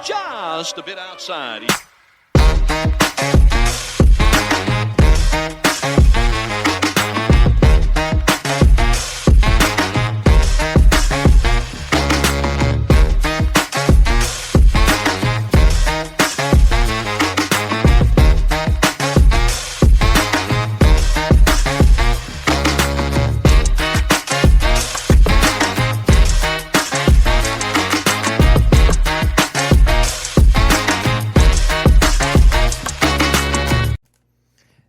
just a bit outside.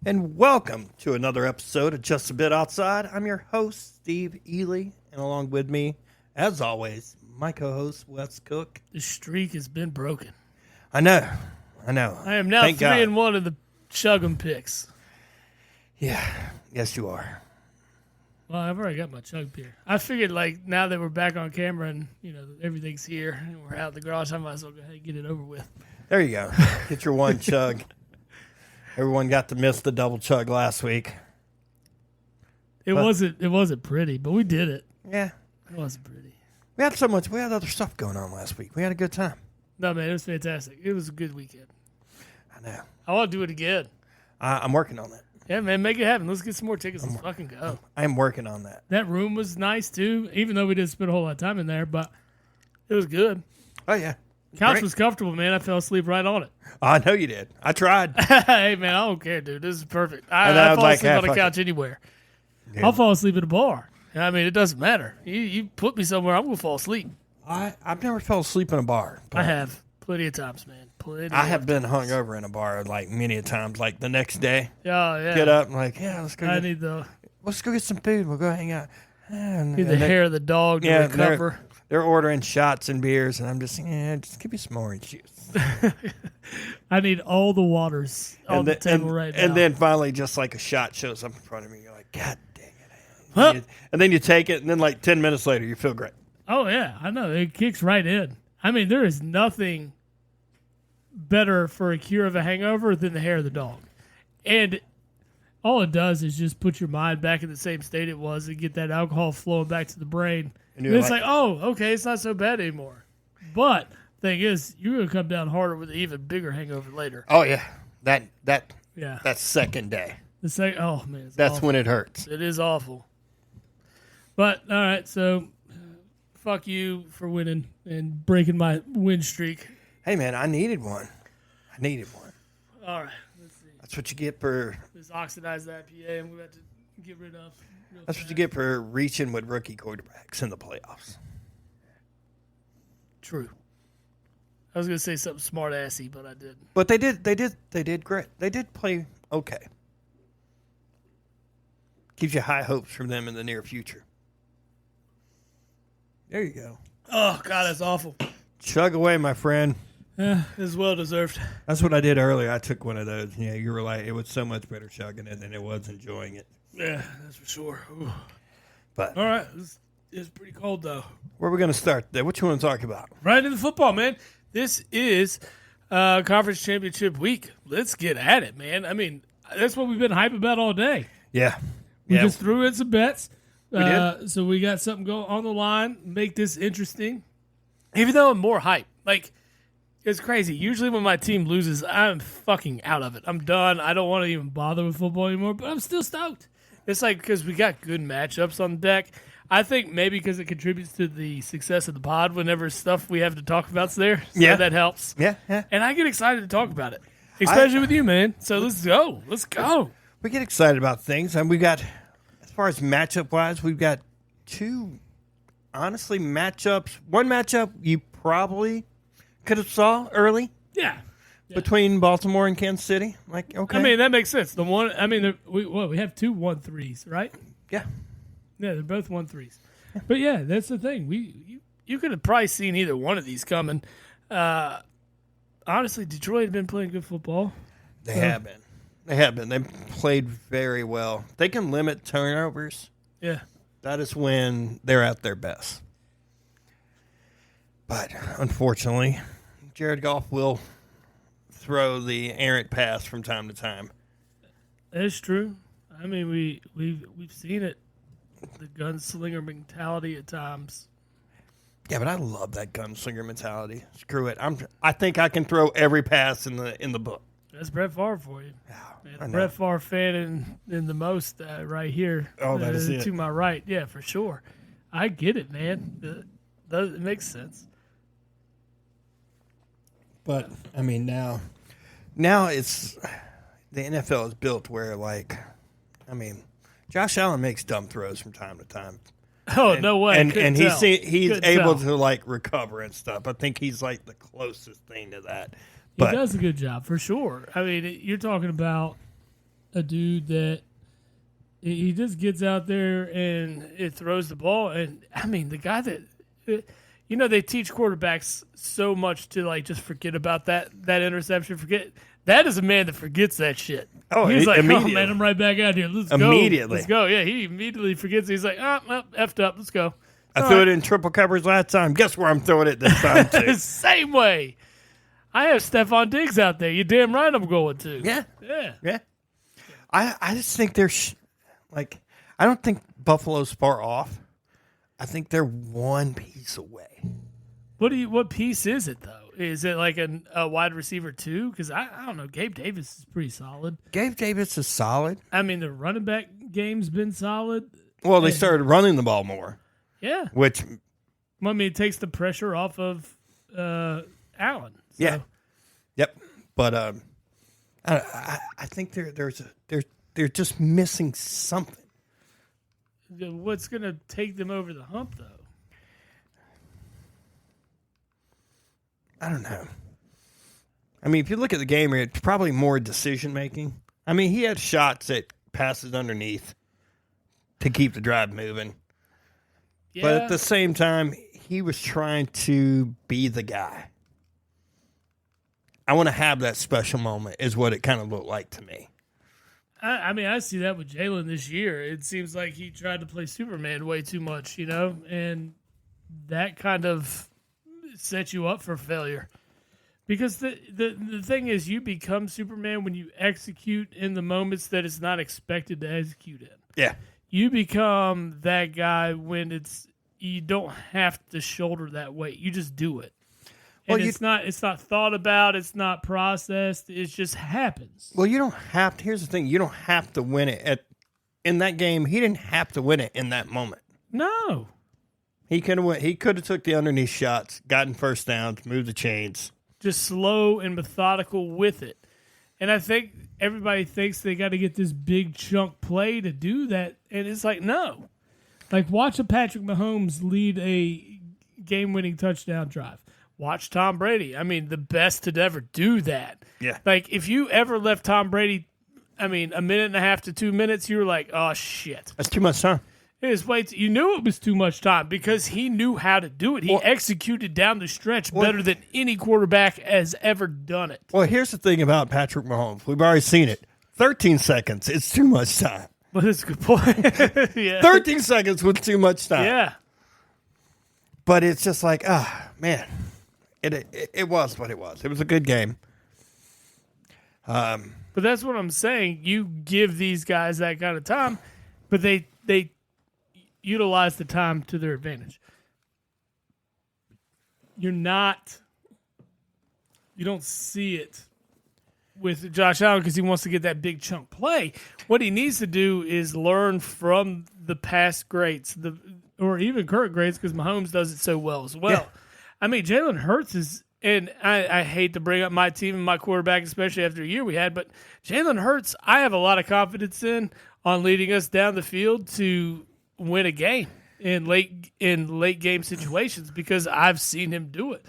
And welcome to another episode of Just a Bit Outside. I'm your host, Steve Ely, and along with me, as always, my co-host, Wes Cook. The streak has been broken. I know. I am now Thank 3-1 of the Chug-'em picks. Yeah, yes you are. Well, I've already got my chug beer. I figured, now that we're back on camera and, everything's here and we're out of the garage, I might as well go ahead and get it over with. There you go. Get your one chug. Everyone got to miss the double chug last week. It wasn't pretty, but we did it. Yeah. It wasn't pretty. We had other stuff going on last week. We had a good time. No, man, it was fantastic. It was a good weekend. I know. I want to do it again. I'm working on that. Yeah, man, make it happen. Let's get some more tickets. Let's fucking go. I'm working on that. That room was nice, too, even though we didn't spend a whole lot of time in there, but it was good. Oh, yeah. Couch Great. was comfortable, man. I fell asleep right on it. I know you did. I tried. Hey, man, I don't care, dude. This is perfect. I was fall like, asleep on the fuck couch it. anywhere. Yeah. I'll fall asleep at a bar. I mean, it doesn't matter. You put me somewhere, I'm going to fall asleep. I've never fell asleep in a bar. I have. Plenty of times, man. I have been hungover in a bar many a times. Like the next day, Yeah. get up and let's go. Let's go get some food. We'll go hang out. Need the hair of the dog to recover. They're ordering shots and beers, and I'm just give me some orange juice. I need all the waters on the table right now. And then finally, just like a shot shows up in front of me. You're like, God dang it. Huh? And then you take it, and then 10 minutes later, you feel great. Oh, yeah. I know. It kicks right in. I mean, there is nothing better for a cure of a hangover than the hair of the dog. And all it does is just put your mind back in the same state it was and get that alcohol flowing back to the brain. And it's oh, okay, it's not so bad anymore. But thing is, you're going to come down harder with an even bigger hangover later. Oh, yeah. That second day. Oh, man. That's awful. When it hurts. It is awful. But, all right, so fuck you for winning and breaking my win streak. Hey, man, I needed one. All right, let's see. That's what you get for... This oxidized IPA, and we have to get rid of. That's what you get for reaching with rookie quarterbacks in the playoffs. True. I was going to say something smart-assy, but I didn't. But they did great. They did play okay. Gives you high hopes from them in the near future. There you go. Oh, God, that's awful. Chug away, my friend. Yeah, it's well-deserved. That's what I did earlier. I took one of those. Yeah, you were like, it was so much better chugging it than it was enjoying it. Yeah, that's for sure. Ooh. But all right, it's pretty cold, though. Where are we going to start there? What you want to talk about? Right into the football, man. This is Conference Championship week. Let's get at it, man. I mean, that's what we've been hype about all day. Yeah. We just threw in some bets. We did. So we got something going on the line. Make this interesting. Even though I'm more hype. It's crazy. Usually when my team loses, I'm fucking out of it. I'm done. I don't want to even bother with football anymore, but I'm still stoked. It's because we got good matchups on the deck. I think maybe because it contributes to the success of the pod whenever stuff we have to talk about's there. So that helps. Yeah. And I get excited to talk about it, especially with you, man. So let's go. We get excited about things, and we got, as far as matchup-wise, we've got two, honestly, matchups. One matchup you probably could have saw early. Yeah. Between Baltimore and Kansas City. Okay. I mean, that makes sense. We have two 1-3s, right? Yeah. Yeah, they're both 1-3s. But yeah, that's the thing. You could have probably seen either one of these coming. Honestly, Detroit have been playing good football. They have been. They've played very well. They can limit turnovers. Yeah. That is when they're at their best. But unfortunately, Jared Goff will throw the errant pass from time to time. That's true. I mean, we've seen it. The gunslinger mentality at times. Yeah, but I love that gunslinger mentality. Screw it. I think I can throw every pass in the book. That's Brett Favre for you. I know. Brett Favre fan in the most right here. Oh, that is it. To my right. Yeah, for sure. I get it, man. It makes sense. But, I mean, now it's the NFL is built where, like, I mean, Josh Allen makes dumb throws from time to time. Oh, no way. And he's Couldn't able tell. to, like, recover and stuff. I think he's, like, the closest thing to that. He does a good job, for sure. I mean, you're talking about a dude that he just gets out there and it throws the ball. And, I mean, the guy that they teach quarterbacks so much to, like, just forget about that interception. That is a man that forgets that shit. Oh, he's like, immediately. oh, man, I'm right back out here. Let's go. Yeah, he immediately forgets. He's like, well, effed up. Let's go. I threw it in triple coverage last time. Guess where I'm throwing it this time, too. Same way. I have Stephon Diggs out there. You're damn right I'm going to. Yeah. I just think they're I don't think Buffalo's far off. I think they're one piece away. What piece is it, though? Is it like a wide receiver, too? Because I don't know. Gabe Davis is pretty solid. Gabe Davis is solid. I mean, the running back game's been solid. Well, they started running the ball more. Yeah. Which, I mean, it takes the pressure off of Allen. So. yeah. Yep. But I think they're just missing something. What's going to take them over the hump, though? I don't know. I mean, if you look at the game, it's probably more decision making. I mean, he had shots at passes underneath to keep the drive moving. Yeah. But at the same time, he was trying to be the guy. I want to have that special moment is what it kind of looked like to me. I mean, I see that with Jalen this year. It seems like he tried to play Superman way too much, and that kind of set you up for failure. Because the thing is, you become Superman when you execute in the moments that it's not expected to execute in. Yeah. You become that guy when you don't have to shoulder that weight. You just do it. And it's not thought about, it's not processed, it just happens. Well, you don't have to. Here's the thing, you don't have to win it in that game. He didn't have to win it in that moment. No. He could have took the underneath shots, gotten first downs, moved the chains. Just slow and methodical with it. And I think everybody thinks they got to get this big chunk play to do that. And it's like, no. Like, watch a Patrick Mahomes lead a game-winning touchdown drive. Watch Tom Brady. I mean, the best to ever do that. Yeah. Like, if you ever left Tom Brady, a minute and a half to 2 minutes, you were like, oh, shit. That's too much time. It is you knew it was too much time because he knew how to do it. He executed down the stretch better than any quarterback has ever done it. Well, here's the thing about Patrick Mahomes. We've already seen it. 13 seconds. It's too much time. But it's a good point. Yeah. 13 seconds was too much time. Yeah. But it's just like, man. It was what it was. It was a good game. But that's what I'm saying. You give these guys that kind of time, but they utilize the time to their advantage. You don't see it with Josh Allen because he wants to get that big chunk play. What he needs to do is learn from the past greats, or even current greats, because Mahomes does it so well as well. Yeah. I mean, Jalen Hurts is, and I hate to bring up my team and my quarterback, especially after a year we had, but Jalen Hurts, I have a lot of confidence in on leading us down the field to win a game in late game situations because I've seen him do it.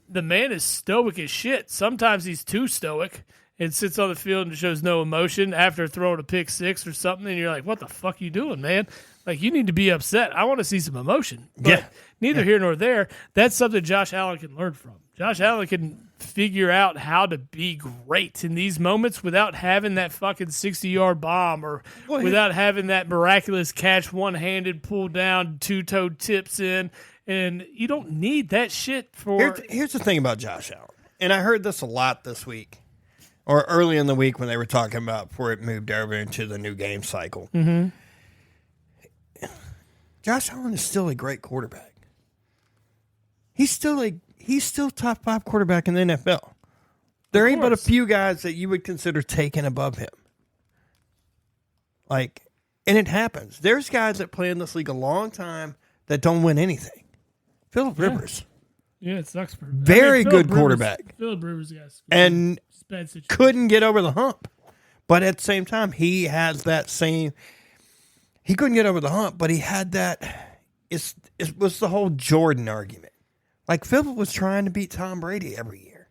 The man is stoic as shit. Sometimes he's too stoic and sits on the field and shows no emotion after throwing a pick six or something, and you're like, what the fuck are you doing, man? Like, you need to be upset. I want to see some emotion. But neither here nor there. That's something Josh Allen can learn from. Josh Allen can figure out how to be great in these moments without having that fucking 60-yard bomb or without having that miraculous catch, one-handed, pull down, two-toe tips in. And you don't need that shit for... Here's the thing about Josh Allen. And I heard this a lot this week. Or early in the week when they were talking about before it moved over into the new game cycle. Mm-hmm. Josh Allen is still a great quarterback. he's still top 5 quarterback in the NFL. There ain't but a few guys that you would consider taken above him. Like, and it happens. There's guys that play in this league a long time that don't win anything. Phillip Rivers. Yeah, it sucks for him. Very good quarterback. Phillip Rivers, guys. And couldn't get over the hump. But at the same time, he has that same... He couldn't get over the hump, but he had that... It was the whole Jordan argument. Like, Phillip was trying to beat Tom Brady every year.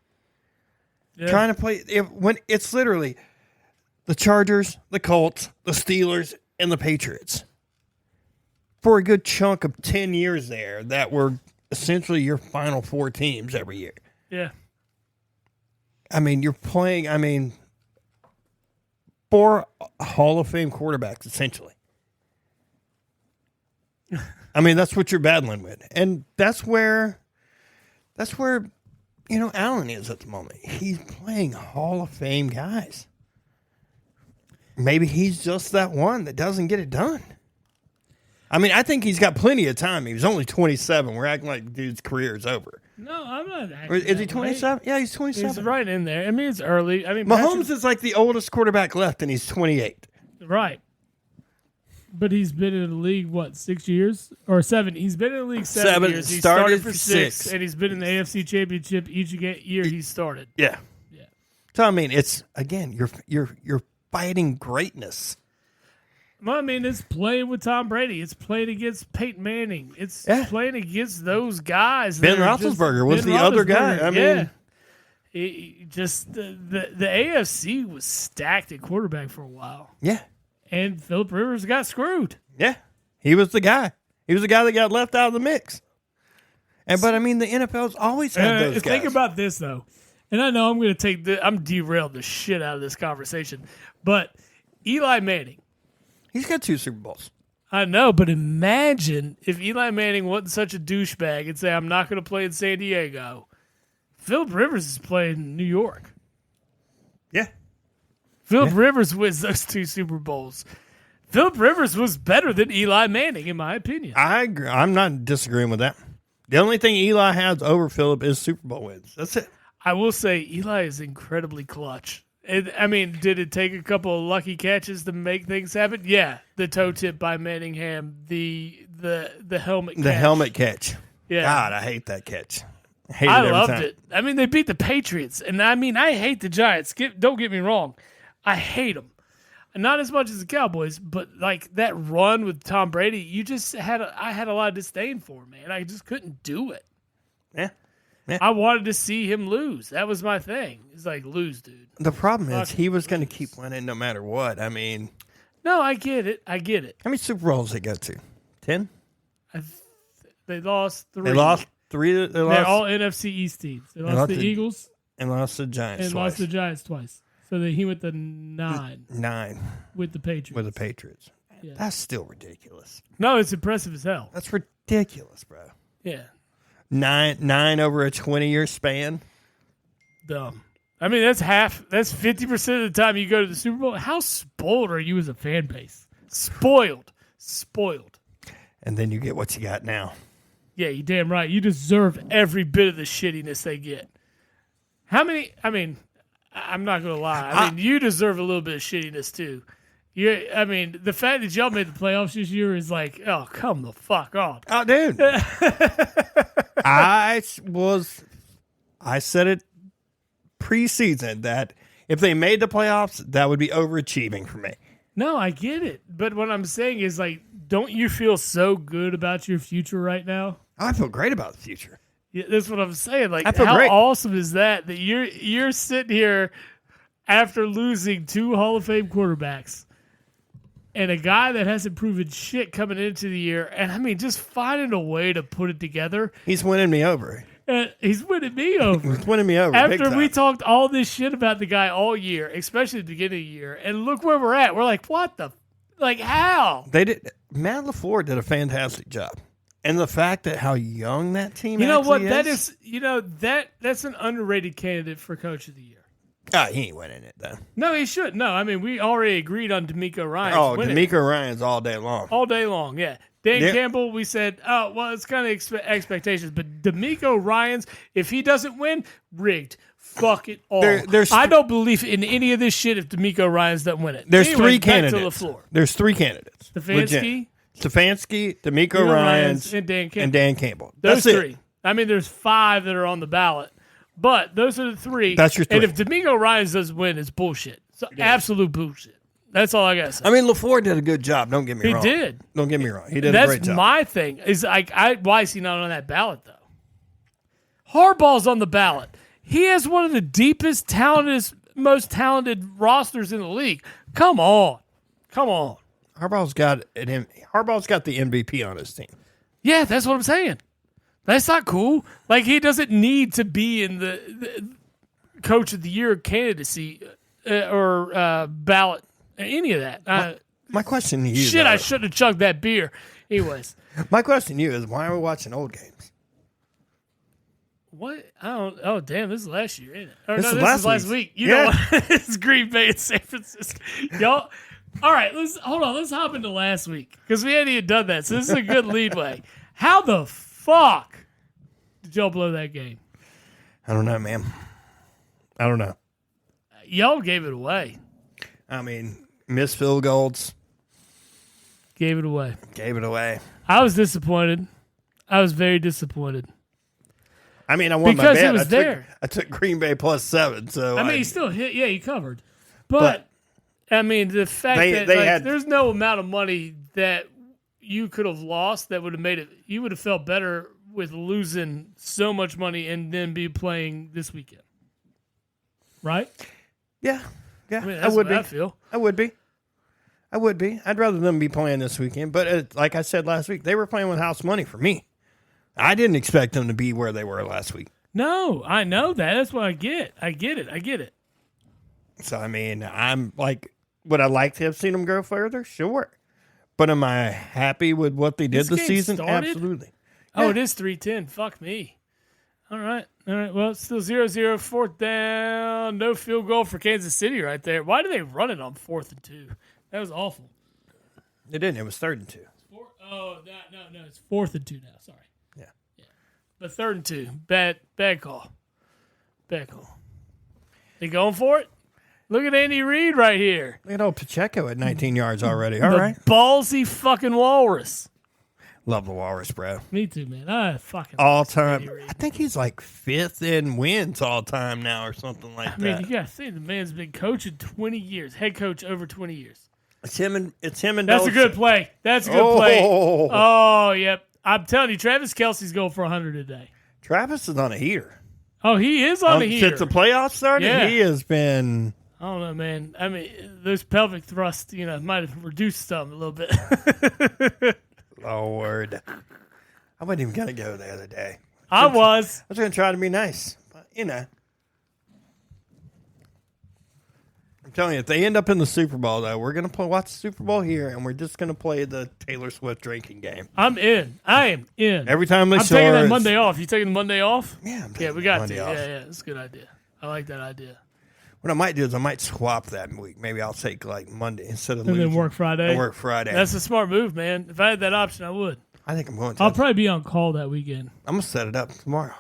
Yeah. Trying to play... When it's literally the Chargers, the Colts, the Steelers, and the Patriots. For a good chunk of 10 years there, that were essentially your final 4 teams every year. Yeah. I mean, you're playing... 4 Hall of Fame quarterbacks, essentially. I mean, that's what you're battling with. And that's where Allen is at the moment. He's playing Hall of Fame guys. Maybe he's just that one that doesn't get it done. I mean, I think he's got plenty of time. He was only 27. We're acting like the dude's career is over. No, I'm not acting. Is he 27? Yeah, he's 27. He's right in there. I mean, it's early. I mean, Mahomes is like the oldest quarterback left, and he's 28. Right. But he's been in the league, 6 years? Or 7. He's been in the league 7 years. He started for 6, and he's been in the AFC Championship each year he started. Yeah. Yeah. So, I mean, it's, again, you're fighting greatness. Well, I mean, it's playing with Tom Brady. It's playing against Peyton Manning. It's playing against those guys. Ben Roethlisberger was the other guy. I mean, the AFC was stacked at quarterback for a while. Yeah. And Phillip Rivers got screwed. Yeah. He was the guy. He was the guy that got left out of the mix. But I mean, the NFL's always had those guys. Think about this, though. And I know I'm derailed the shit out of this conversation. But Eli Manning. He's got 2 Super Bowls. I know, but imagine if Eli Manning wasn't such a douchebag and say, I'm not going to play in San Diego. Phillip Rivers is playing in New York. Yeah. Phillip Rivers wins those 2 Super Bowls. Phillip Rivers was better than Eli Manning, in my opinion. I agree. I'm not disagreeing with that. The only thing Eli has over Phillip is Super Bowl wins. That's it. I will say Eli is incredibly clutch. I mean, did it take a couple of lucky catches to make things happen? Yeah, the toe tip by Manningham, the helmet catch. The helmet catch. Yeah. God, I hate that catch. I loved it. I mean, they beat the Patriots, and I mean, I hate the Giants. Don't get me wrong, I hate them. Not as much as the Cowboys, but like that run with Tom Brady, I had a lot of disdain for him, man. I just couldn't do it. Yeah. I wanted to see him lose. That was my thing. It's like, lose, dude. The problem is he was going to keep winning no matter what. I mean. No, I get it. How many Super Bowls did they go to? 10? They lost 3. They lost 3. They're all NFC East teams. They lost the Eagles. And lost the Giants and twice. Lost the Giants twice. So he went to 9. 9. With the Patriots. Yeah. That's still ridiculous. No, it's impressive as hell. That's ridiculous, bro. Yeah. 9 over a 20-year span. Dumb. I mean, that's 50% of the time you go to the Super Bowl. How spoiled are you as a fan base? Spoiled. And then you get what you got now. Yeah, you're damn right. You deserve every bit of the shittiness they get. How many? I mean, I'm not going to lie. I mean, you deserve a little bit of shittiness, too. I mean, the fact that y'all made the playoffs this year is like, oh, come the fuck on. Oh, dude. I said it preseason that if they made the playoffs, that would be overachieving for me. No, I get it. But what I'm saying is, like, don't you feel so good about your future right now? I feel great about the future. Yeah, that's what I'm saying. Like, how great. Awesome is that you're sitting here after losing 2 Hall of Fame quarterbacks and a guy that hasn't proven shit coming into the year, and I mean, just finding a way to put it together. He's winning me over. He's winning me over. He's winning me over. After we talked all this shit about the guy all year, especially at the beginning of the year, and look where we're at. We're like, what the? Like, how? They did. Matt LaFleur did a fantastic job. And the fact that how young that team is. That is, that is, that's an underrated candidate for Coach of the Year. He ain't winning it, though. No, he should. No, I mean, we already agreed on D'Amico Ryan. D'Amico Ryan's all day long. All day long, yeah. Dan Campbell, we said, oh, well, it's kind of expectations. But D'Amico Ryan's, if he doesn't win, rigged. Fuck it all. I don't believe in any of this shit if D'Amico Ryan's doesn't win it. There's Anyways, three back candidates. to the floor. There's three candidates. Stefanski, D'Amico Ryan's, and Dan Campbell. Those That's three. I mean, there's 5 that are on the ballot. But those are the 3. That's your 3. And if D'Amico Ryan's doesn't win, it's bullshit. It's absolute bullshit. That's all I got to say. I mean, LaFleur did a good job. Don't get me wrong. He did. Don't get me wrong. He did a great job. That's my thing. Is why is he not on that ballot, though? Harbaugh's on the ballot. He has one of the deepest, most talented rosters in the league. Come on. Harbaugh's got the MVP on his team. Yeah, that's what I'm saying. That's not cool. Like, he doesn't need to be in the Coach of the Year candidacy or ballot, any of that. My question to you, shit, I shouldn't have chugged that beer. Anyways. My question to you is, why are we watching old games? What? I don't. Oh, damn! This is last year, ain't it? Or This no, is this is last week. You know what? It's Green Bay and San Francisco. Y'all. All right, hold on. Let's hop into last week because we hadn't even done that. So this is a good leadway. How the fuck did y'all blow that game? I don't know, man. I don't know. Y'all gave it away. I mean, missed field goals. Gave it away. I was disappointed. I was very disappointed. I mean, I won because my bet. It was there. I took Green Bay +7. So I mean, he still hit. Yeah, he covered. But I mean, the fact that there's no amount of money that you could have lost that would have made it. You would have felt better with losing so much money and then be playing this weekend, right? Yeah. I mean, that's what I feel. I would be. I'd rather them be playing this weekend. But like I said last week, they were playing with house money for me. I didn't expect them to be where they were last week. No, I know that. That's what I get. I get it. So, I mean, I'm like, would I like to have seen them go further? Sure. But am I happy with what they did this season? Started? Absolutely. Oh, Yeah. it is 3-10. Fuck me. All right. Well, it's still 0-0, 4th down. No field goal for Kansas City right there. Why do they run it on 4th and 2? That was awful. It didn't. It was 3rd and 2. No. It's 4th and 2 now. Sorry. Yeah. But 3rd and 2. Bad call. They going for it? Look at Andy Reid right here. Look at old Pacheco at 19 yards already. All right. Ballsy fucking walrus. Love the Walrus, bro. Me too, man. I fucking all time. I think he's like 5th in wins all time now or something like that. I mean, you got to think the man's been coaching 20 years. Head coach over 20 years. It's him and That's Doncic. a good play. Oh, yep. I'm telling you, Travis Kelce's going for 100 today. Travis is on a heater. Oh, he is on a heater. Since the playoffs started, he has been... I don't know, man. I mean, those pelvic thrusts, might have reduced some a little bit. Lord. I wasn't even going to go the other day. I was going to try to be nice. But, I'm telling you, if they end up in the Super Bowl, though, we're going to watch the Super Bowl here, and we're just going to play the Taylor Swift drinking game. I'm in. I am in. Every time they I'm taking that Monday off. You taking the Monday off? Yeah, we got Monday to. off. Yeah, it's a good idea. I like that idea. What I might do is I might swap that week. Maybe I'll take like Monday instead of and then work Friday. And work Friday. That's a smart move, man. If I had that option, I would. I think I'm going to. I'll probably be on call that weekend. I'm going to set it up tomorrow.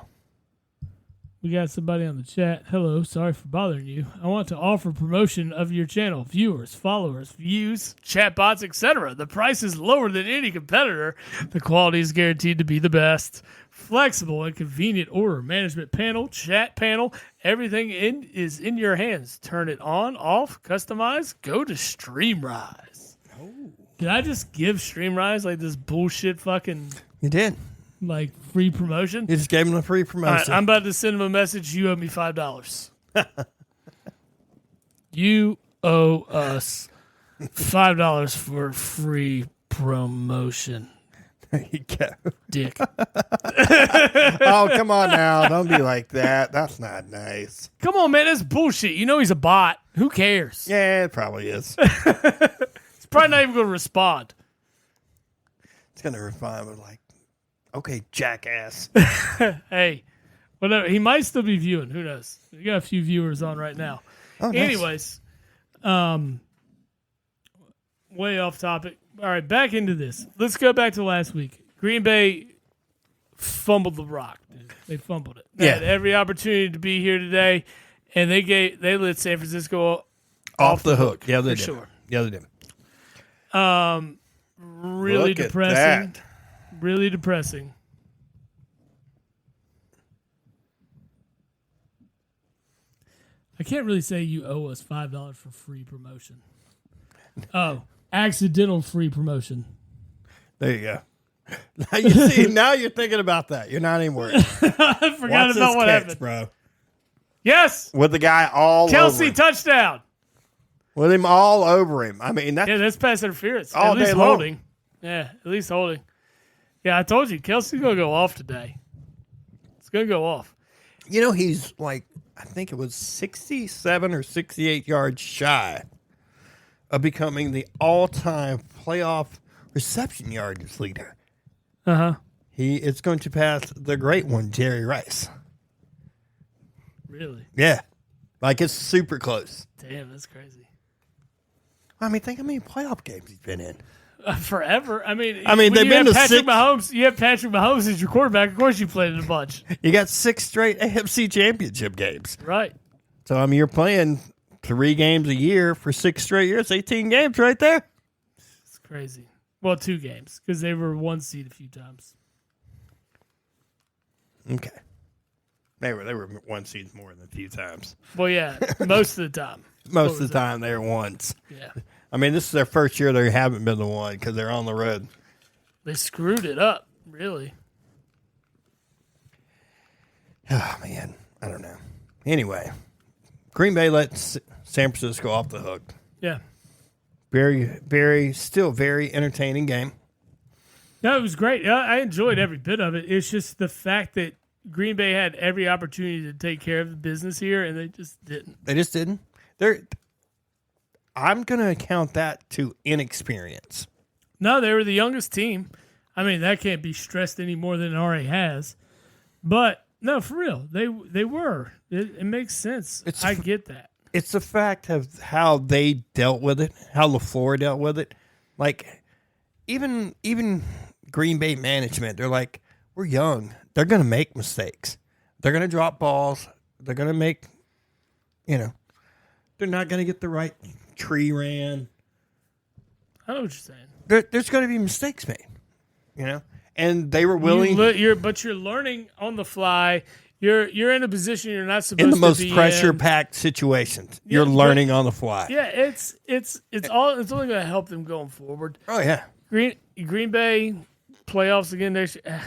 We got somebody on the chat. Hello, sorry for bothering you. I want to offer promotion of your channel. Viewers, followers, views, chatbots, etc. The price is lower than any competitor. The quality is guaranteed to be the best. Flexible and convenient order management panel, chat panel, everything is in your hands. Turn it on, off, customize, go to Streamrise. Oh. Did I just give Streamrise like this bullshit fucking... You did. Like free promotion? You just gave him a free promotion. All right, I'm about to send him a message. You owe me $5. You owe us $5 for free promotion. There you go. Dick. Oh, come on now. Don't be like that. That's not nice. Come on, man. That's bullshit. You know he's a bot. Who cares? Yeah, it probably is. It's probably not even going to respond. It's going to respond with like, okay, jackass. Hey, Whatever. He might still be viewing. Who knows? We got a few viewers on right now. Oh, nice. Anyways, way off topic. All right, back into this. Let's go back to last week. Green Bay fumbled the rock. Dude. They fumbled it. They had every opportunity to be here today, and they let San Francisco off the hook. Yeah, they for did. sure. Yeah, they did. Really Look at depressing. that. Really depressing. I can't really say you owe us $5 for free promotion. Oh, accidental free promotion. There you go. Now you see, now you're thinking about that. You're not even worried. I forgot Watch about this what catch, happened. bro. Yes, With the guy all Kelsey over him. touchdown. With him all over him. I mean, that's Yeah, that's pass interference. All At least day long. holding. Yeah, at least holding. Yeah, I told you, Kelsey's going to go off today. It's going to go off. he's like, I think it was 67 or 68 yards shy of becoming the all-time playoff reception yardage leader. Uh-huh. It's going to pass the great one, Jerry Rice. Really? Yeah. Like, it's super close. Damn, that's crazy. I mean, think how many playoff games he's been in. Forever. I mean, they've when been you have to Patrick six- Mahomes. You have Patrick Mahomes as your quarterback. Of course, you played in a bunch, You got 6 straight AFC championship games. right? So, I mean, you're playing 3 games a year for 6 straight years. 18 games right there. It's crazy. Well, 2 games because they were 1 seed a few times. Okay. They were 1 seed more than a few times. Well, yeah, most of the time. Most of the time, they were once. Yeah, I mean, this is their first year they haven't been the one because they're on the road. they screwed it up. Really. Oh, man. I don't know. Anyway, Green Bay let San Francisco off the hook. Yeah. Still very entertaining game. No, it was great. Yeah, I enjoyed every bit of it. It's just the fact that Green Bay had every opportunity to take care of the business here, and they just didn't. They just didn't. I'm going to account that to inexperience. No, they were the youngest team. I mean, that can't be stressed any more than it already has. But, no, for real, they were. It makes sense. I get that. It's the fact of how they dealt with it, how LaFleur dealt with it. Like, even Green Bay management, they're like, we're young. They're going to make mistakes. They're going to drop balls. They're going to make, they're not going to get the right tree ran. I know what you're saying. There's going to be mistakes made, and they were willing. But you're learning on the fly. You're in a position you're not supposed in to the most be pressure-packed situations. Yeah, You're learning on the fly. Yeah, it's only going to help them going forward. Oh yeah, Green Bay playoffs again next year.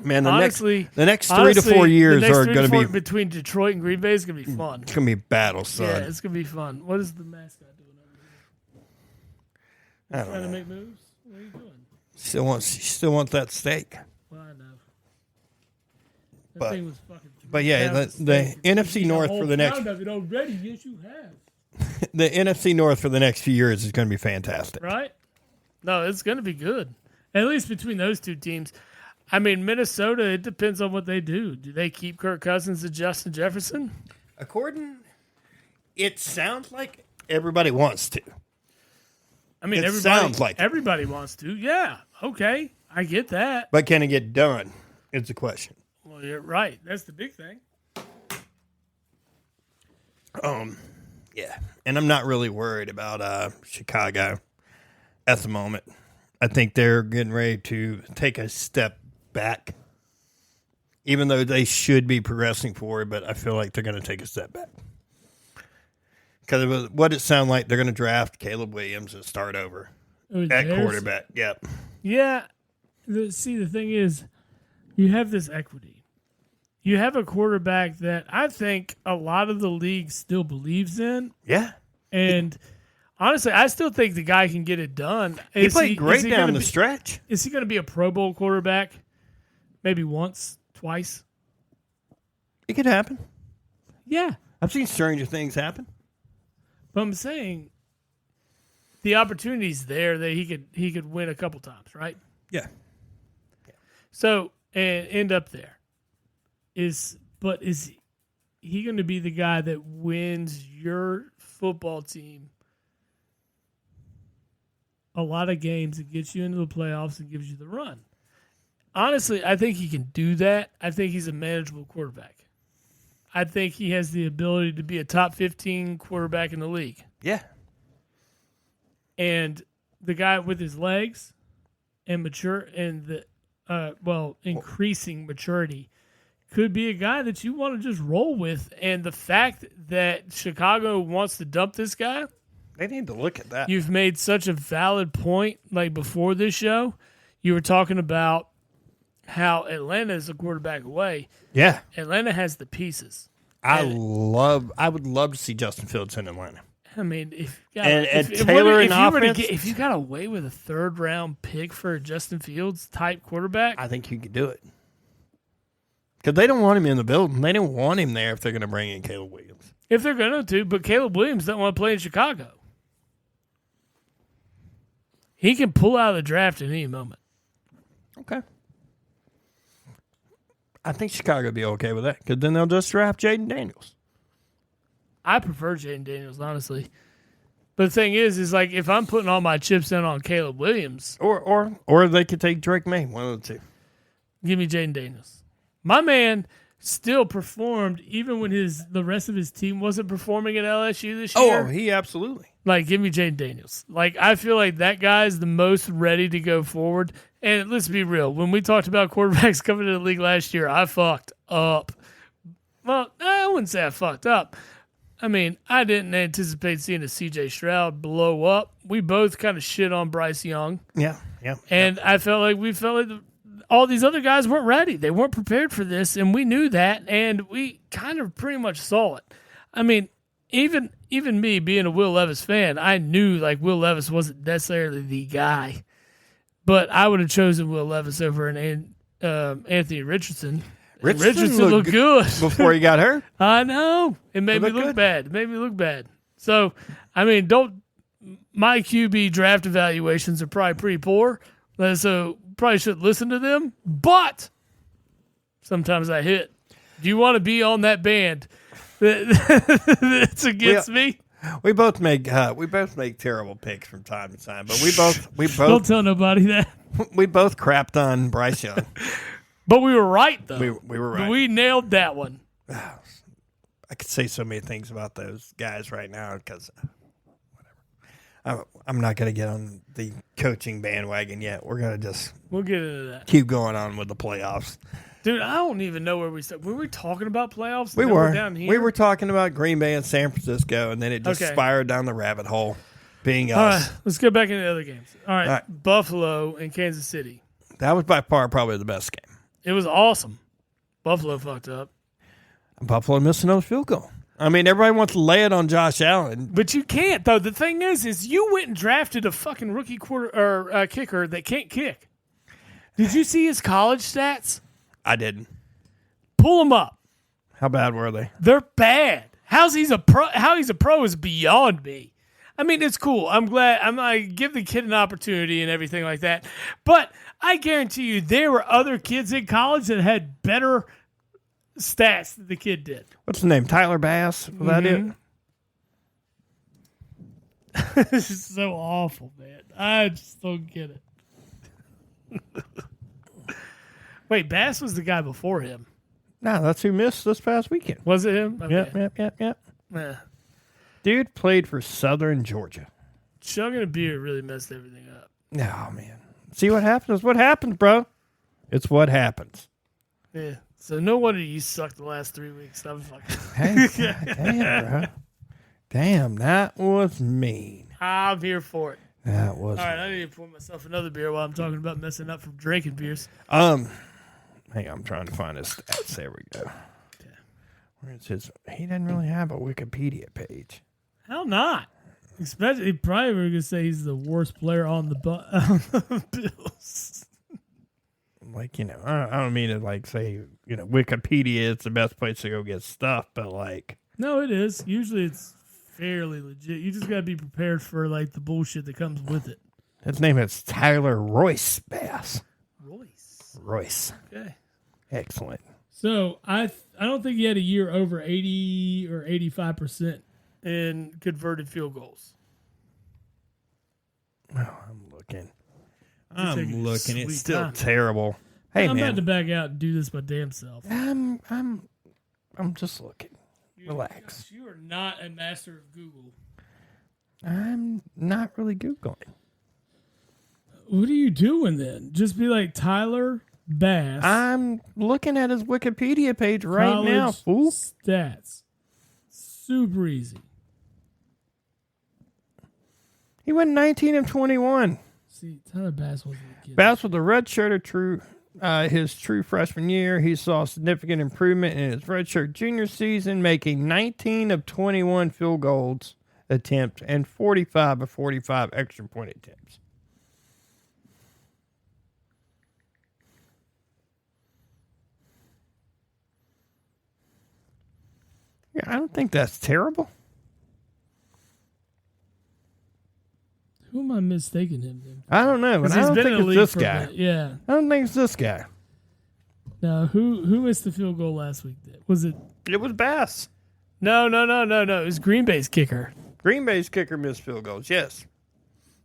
man. Honestly, The next 3 to 4 years are going to be between Detroit and Green Bay is going to be fun. It's going to be a battle, son. Yeah, it's going to be fun. What is the mascot doing over here? I don't Trying to know. make moves? What are you doing? Still wants that steak. Well, I know. That But- thing was fucking. But yeah, the NFC North for the next Of it already. Yes, you have. the NFC North for the next few years is going to be fantastic. Right? No, it's going to be good. At least between those two teams. I mean, Minnesota, it depends on what they do. Do they keep Kirk Cousins and Justin Jefferson? It sounds like everybody wants to. I mean, It sounds like it. everybody wants to. Yeah, okay. I get that. But can it get done? Is the question. Well, you're right. That's the big thing. Yeah, and I'm not really worried about Chicago at the moment. I think they're getting ready to take a step back, even though they should be progressing forward. But I feel like they're going to take a step back because what it sounds like they're going to draft Caleb Williams and start over at quarterback. Yep. Yeah. The thing is, you have this equity. You have a quarterback that I think a lot of the league still believes in. Yeah. And honestly, I still think the guy can get it done. He played great down the stretch. Is he going to be a Pro Bowl quarterback? Maybe once, twice? It could happen. Yeah. I've seen stranger things happen. But I'm saying the opportunity's there that he could win a couple times, right? Yeah. So, and end up there. Is but is he going to be the guy that wins your football team a lot of games and gets you into the playoffs and gives you the run? Honestly, I think he can do that. I think he's a manageable quarterback. I think he has the ability to be a top 15 quarterback in the league. Yeah. And the guy with his legs and increasing maturity could be a guy that you want to just roll with. And the fact that Chicago wants to dump this guy, they need to look at that. You've made such a valid point. Like before this show, you were talking about how Atlanta is a quarterback away. Yeah. Atlanta has the pieces. I would love to see Justin Fields in Atlanta. I mean, if you got away with a third-round pick for a Justin Fields type quarterback, I think you could do it. Because they don't want him in the building. They don't want him there if they're going to bring in Caleb Williams. If they're going to, but Caleb Williams doesn't want to play in Chicago. He can pull out of the draft at any moment. Okay. I think Chicago would be okay with that because then they'll just draft Jaden Daniels. I prefer Jaden Daniels, honestly. But the thing is like if I'm putting all my chips in on Caleb Williams. Or they could take Drake May, one of the two. Give me Jaden Daniels. My man still performed even when the rest of his team wasn't performing at LSU this year. Oh, he absolutely. Like, give me Jaden Daniels. Like, I feel like that guy's the most ready to go forward. And let's be real. When we talked about quarterbacks coming to the league last year, I fucked up. Well, I wouldn't say I fucked up. I mean, I didn't anticipate seeing a C.J. Stroud blow up. We both kind of shit on Bryce Young. Yeah. And I felt like all these other guys weren't ready. They weren't prepared for this, and we knew that, and we kind of pretty much saw it. I mean, even me being a Will Levis fan, I knew like Will Levis wasn't necessarily the guy, but I would have chosen Will Levis over an Anthony Richardson. Richardson looked good before he got hurt. I know. It made me look bad. So, I mean, my QB draft evaluations are probably pretty poor, so probably shouldn't listen to them, but sometimes I hit. Do you want to be on that band that's against me? We both make terrible picks from time to time, but we both don't tell nobody that. We both crapped on Bryce Young. But we were right, though. We were right. We nailed that one. I could say so many things about those guys right now because whatever. I'm not going to get on the coaching bandwagon yet. We'll get into that. Keep going on with the playoffs. Dude, I don't even know where we started. Were we talking about playoffs? We were. Down here? We were talking about Green Bay and San Francisco, and then it just spiraled down the rabbit hole being us. All right, let's go back into the other games. All right. Buffalo and Kansas City. That was by far probably the best game. It was awesome. Buffalo fucked up. Buffalo missed another field goal. I mean, everybody wants to lay it on Josh Allen. But you can't, though. The thing is you went and drafted a fucking rookie kicker that can't kick. Did you see his college stats? I didn't. Pull them up. How bad were they? They're bad. How he's a pro is beyond me. I mean, it's cool. I'm glad. I'm like, give the kid an opportunity and everything like that. But I guarantee you there were other kids in college that had better stats than the kid did. What's the name? Tyler Bass? Was that it? This is so awful, man. I just don't get it. Wait, Bass was the guy before him. No, that's who missed this past weekend. Was it him? Okay. Yep. Yeah. Dude played for Southern Georgia. Chugging a beer really messed everything up. Oh, man. See what happens? What happens, bro? It's what happens. Yeah. So no wonder you sucked the last 3 weeks. I'm fucking. Hey, damn, bro. Damn, that was mean. I'm here for it. That was. All right, I need to pour myself another beer while I'm talking about messing up from drinking beers. Hang on, I'm trying to find his stats. There we go. Okay. Where it says he doesn't really have a Wikipedia page. Hell not. Especially, he probably were going to say he's the worst player on the Bills. Like, I don't mean to like say, Wikipedia is the best place to go get stuff, but like. No, it is. Usually it's fairly legit. You just got to be prepared for like the bullshit that comes with it. His name is Tyler Royce Bass. Royce. Okay. Excellent. So I don't think he had a year over 80 or 85% in converted field goals. Oh, I'm looking. taking I'm your looking. It's sweet still time. terrible. Hey, I'm man. about to back out and do this my damn self. I'm just looking. Relax. You are not a master of Google. I'm not really Googling. What are you doing then? Just be like Tyler Bass. I'm looking at his Wikipedia page right college now, fool. Stats. Super easy. He went 19 of 21. See, Tyler Bass wasn't a kid. Bass with the redshirt his true freshman year. He saw significant improvement in his redshirt junior season, making 19 of 21 field goals attempts and 45 of 45 extra point attempts. Yeah, I don't think that's terrible. Who am I mistaking him then? I don't know, but I don't think it's this guy. Yeah. I don't think it's this guy. Now, who missed the field goal last week? Was it? It was Bass. No. It was Green Bay's kicker. Green Bay's kicker missed field goals, yes.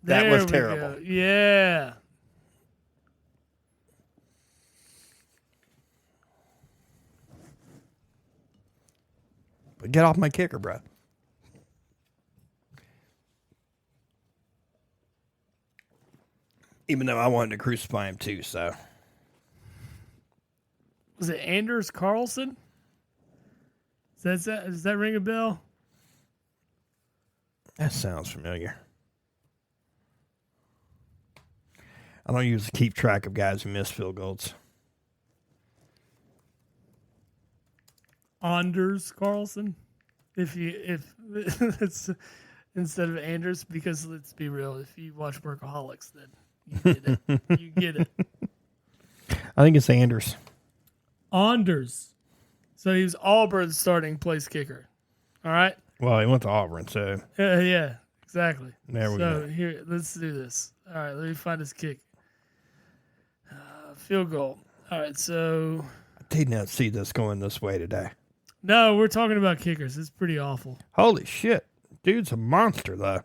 That was terrible. Go. Yeah. But get off my kicker, bro. Even though I wanted to crucify him too, so. Was it Anders Carlson? Does that ring a bell? That sounds familiar. I don't usually keep track of guys who miss field goals. Anders Carlson, if it's instead of Anders, because let's be real, if you watch Workaholics, then you get it. You get it. I think it's Anders. Anders. So he was Auburn's starting place kicker. All right. Well, he went to Auburn, so Yeah, exactly. There we go. So here, let's do this. All right, let me find his kick. Field goal. All right, so I did not see this going this way today. no, we're talking about kickers. It's pretty awful. Holy shit. Dude's a monster, though.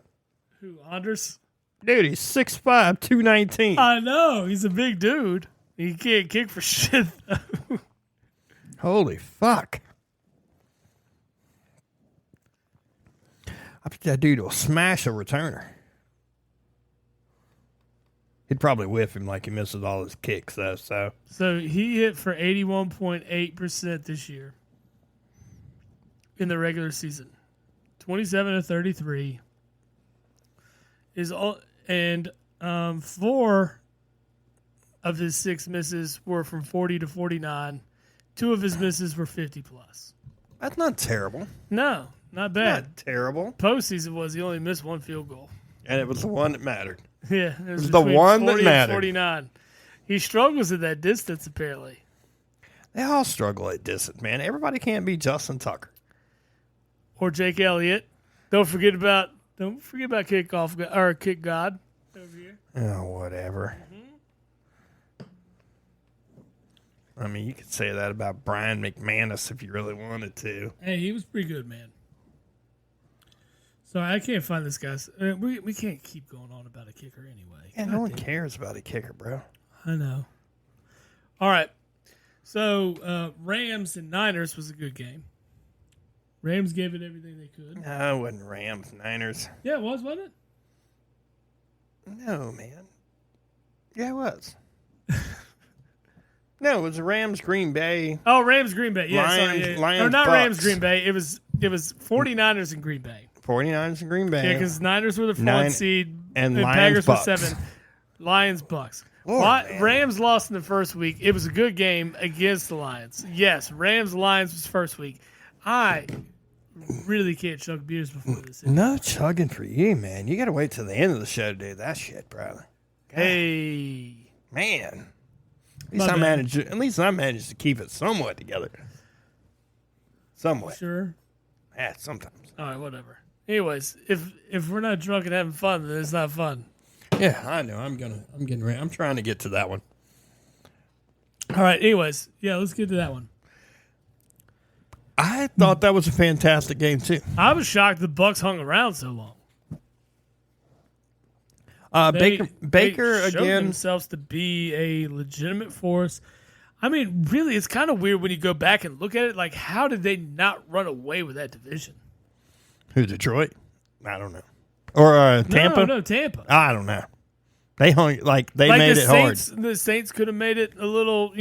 Who, Anders? Dude, he's 6'5", 219. I know. He's a big dude. He can't kick for shit, though. Holy fuck. I bet that dude will smash a returner. He'd probably whiff him like he misses all his kicks, though. So he hit for 81.8% this year in the regular season. 27 to 33 is all, and 4 of his 6 misses were from 40 to 49. 2 of his misses were 50 plus. That's not terrible. No, not bad. Not terrible. Postseason was he only missed 1 field goal. And it was the one that mattered. Yeah, it was the between one that 40 and mattered. 49. He struggles at that distance apparently. They all struggle at distance, man. Everybody can't be Justin Tucker. Or Jake Elliott. Don't forget about kickoff or kick God over here. Oh, whatever. I mean, you could say that about Brian McManus if you really wanted to. Hey, he was pretty good, man. So I can't find this guy's. We can't keep going on about a kicker anyway. Yeah, no one cares about a kicker, bro. I know. All right. So Rams and Niners was a good game. Rams gave it everything they could. No, it wasn't Rams, Niners. Yeah, it was, wasn't it? No, man. Yeah, it was. No, it was the Rams, Green Bay. Oh, Rams, Green Bay. Yeah, Lions, sorry. Yeah. Lions, Or not Bucks. Rams, Green Bay. It was 49ers and Green Bay. 49ers and Green Bay. Yeah, because Niners were the 4th 9 seed and Packers Lions, were Bucks. 7. Lions, Bucks. Lord, man. Rams lost in the first week. It was a good game against the Lions. Yes, Rams, Lions was first week. I really can't chug beers before this. No chugging for you, man. You got to wait till the end of the show to do that shit, brother. Hey. Man. At My bad. least I managed to keep it somewhat together. Somewhat. Sure. Yeah, sometimes. All right, whatever. Anyways, if we're not drunk and having fun, then it's not fun. Yeah, I know. I'm getting ready. I'm trying to get to that one. All right, anyways. Yeah, let's get to that one. thought that was a fantastic game, too. I was shocked the Bucks hung around so long. Baker They showed again. themselves to be a legitimate force. I mean, really, it's kind of weird when you go back and look at it. Like, how did they not run away with that division? Who, Detroit? I don't know. Or Tampa? No, Tampa. I don't know. They hung like made the it hard. The Saints could have made it a little,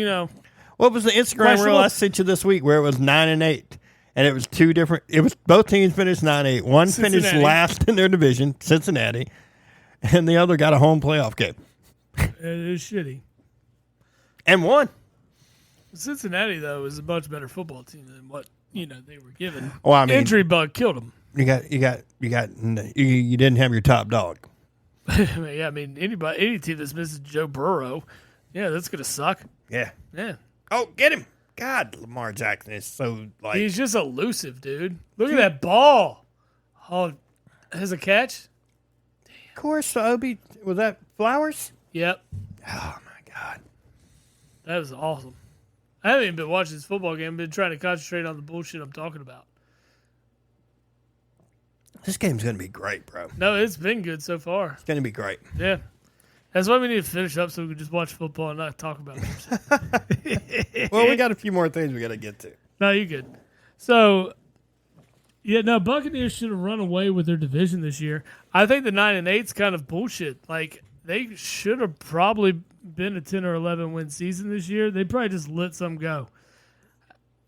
What was the Instagram reel I sent you this week where it was 9-8, and it was two different? It was both teams finished 9-8. One finished last in their division, Cincinnati, and the other got a home playoff game. It is shitty. And won. Cincinnati though is a much better football team than what they were given. Well, I mean, injury bug killed them. You didn't have your top dog. Yeah, I mean any team that's missing Joe Burrow, yeah, that's gonna suck. Yeah. Yeah. Oh, get him! God, Lamar Jackson is so like he's just elusive, dude. Look at that ball. Oh, has a catch. Of course, Obi was that Flowers? Yep. Oh my God, that was awesome. I haven't even been watching this football game. I've been trying to concentrate on the bullshit I'm talking about. This game's gonna be great, bro. No, it's been good so far. It's gonna be great. Yeah. That's why we need to finish up so we can just watch football and not talk about it. Well, we got a few more things we got to get to. No, you're good. So, Buccaneers should have run away with their division this year. I think the 9-8's kind of bullshit. Like, they should have probably been a 10 or 11 win season this year. They probably just let some go.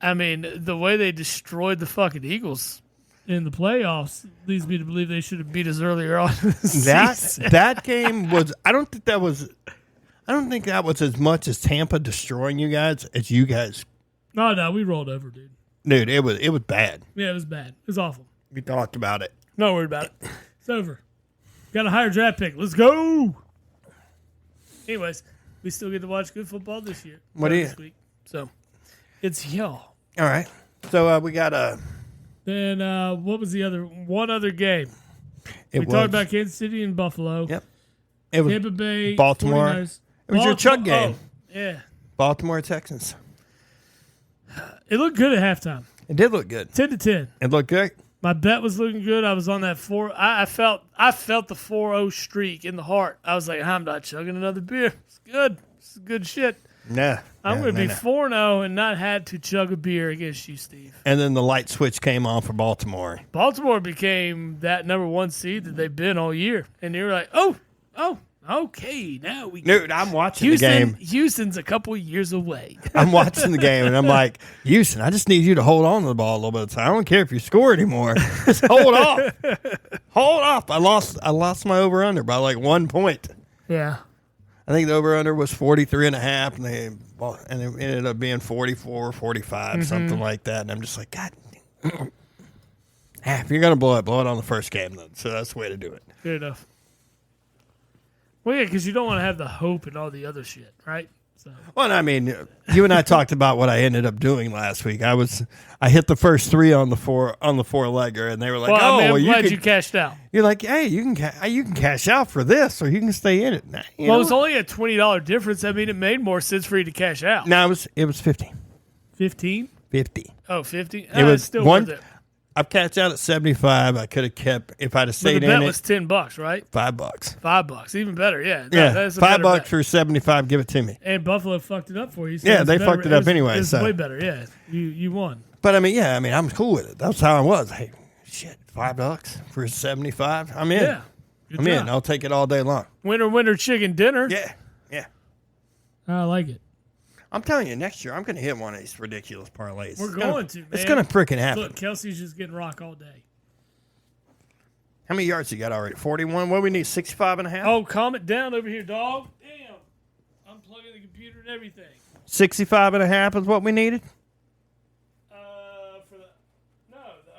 I mean, the way they destroyed the fucking Eagles in the playoffs leads me to believe they should have beat us earlier on in the season. That game was. I don't think that was as much as Tampa destroying you guys as you guys. No, we rolled over, dude. Dude, it was bad. Yeah, it was bad. It was awful. We talked about it. Not worried about it. It's over. Got a higher draft pick. Let's go. Anyways, we still get to watch good football this year. This week. So it's y'all. All right. So we got Then what was the one other game? We talked about Kansas City and Buffalo. Yep. It was Tampa Bay, Baltimore. 49ers. It was your chug game. Oh, yeah. Baltimore Texans. It looked good at halftime. It did look good. 10-10. It looked good. My bet was looking good. I was on that 4. I felt the 4-0 streak in the heart. I was like, I'm not chugging another beer. It's good. It's good shit. Yeah. I'm going to be 4-0 and not had to chug a beer against you, Steve. And then the light switch came on for Baltimore. Baltimore became that number 1 seed that they've been all year. And you were like, oh, okay, now we can. Dude, I'm watching the game. Houston's a couple years away. I'm watching the game, and I'm like, Houston, I just need you to hold on to the ball a little bit of time. I don't care if you score anymore. Just hold off. Hold off. I lost my over-under by like 1 point. Yeah. I think the over-under was 43.5, and it ended up being 44, 45, something like that. And I'm just like, God, if you're going to blow it on the first game, then. So that's the way to do it. Good enough. Well, yeah, because you don't want to have the hope and all the other shit, right? So. Well, I mean, you and I talked about what I ended up doing last week. I hit the first 3 on the 4-legger, and they were like, I'm glad you cashed out. You're like, hey, you can cash out for this, or you can stay in it. It was only a $20 difference. I mean, it made more sense for you to cash out. No, it was 50. 15? 50. Oh, 50? It was still worth it. I've cashed out at 75. I could have kept if I'd have stayed in it. But the bet was $10, right? $5. $5, even better. Yeah, that's $5 for 75. Give it to me. And Buffalo fucked it up for you. So yeah, they fucked it up anyway. It's way better. Yeah, you won. But I mean, I'm cool with it. That's how I was. Hey, shit, $5 for 75. I'm in. Yeah, I'm in. I'll take it all day long. Winter chicken dinner. Yeah. I like it. I'm telling you, next year I'm going to hit one of these ridiculous parlays. We're going to, man. It's going to freaking happen. Look, Kelsey's just getting rock all day. How many yards you got already? 41? What do we need, 65.5? Oh, calm it down over here, dog. Damn. I'm plugging the computer and everything. 65.5 is what we needed? The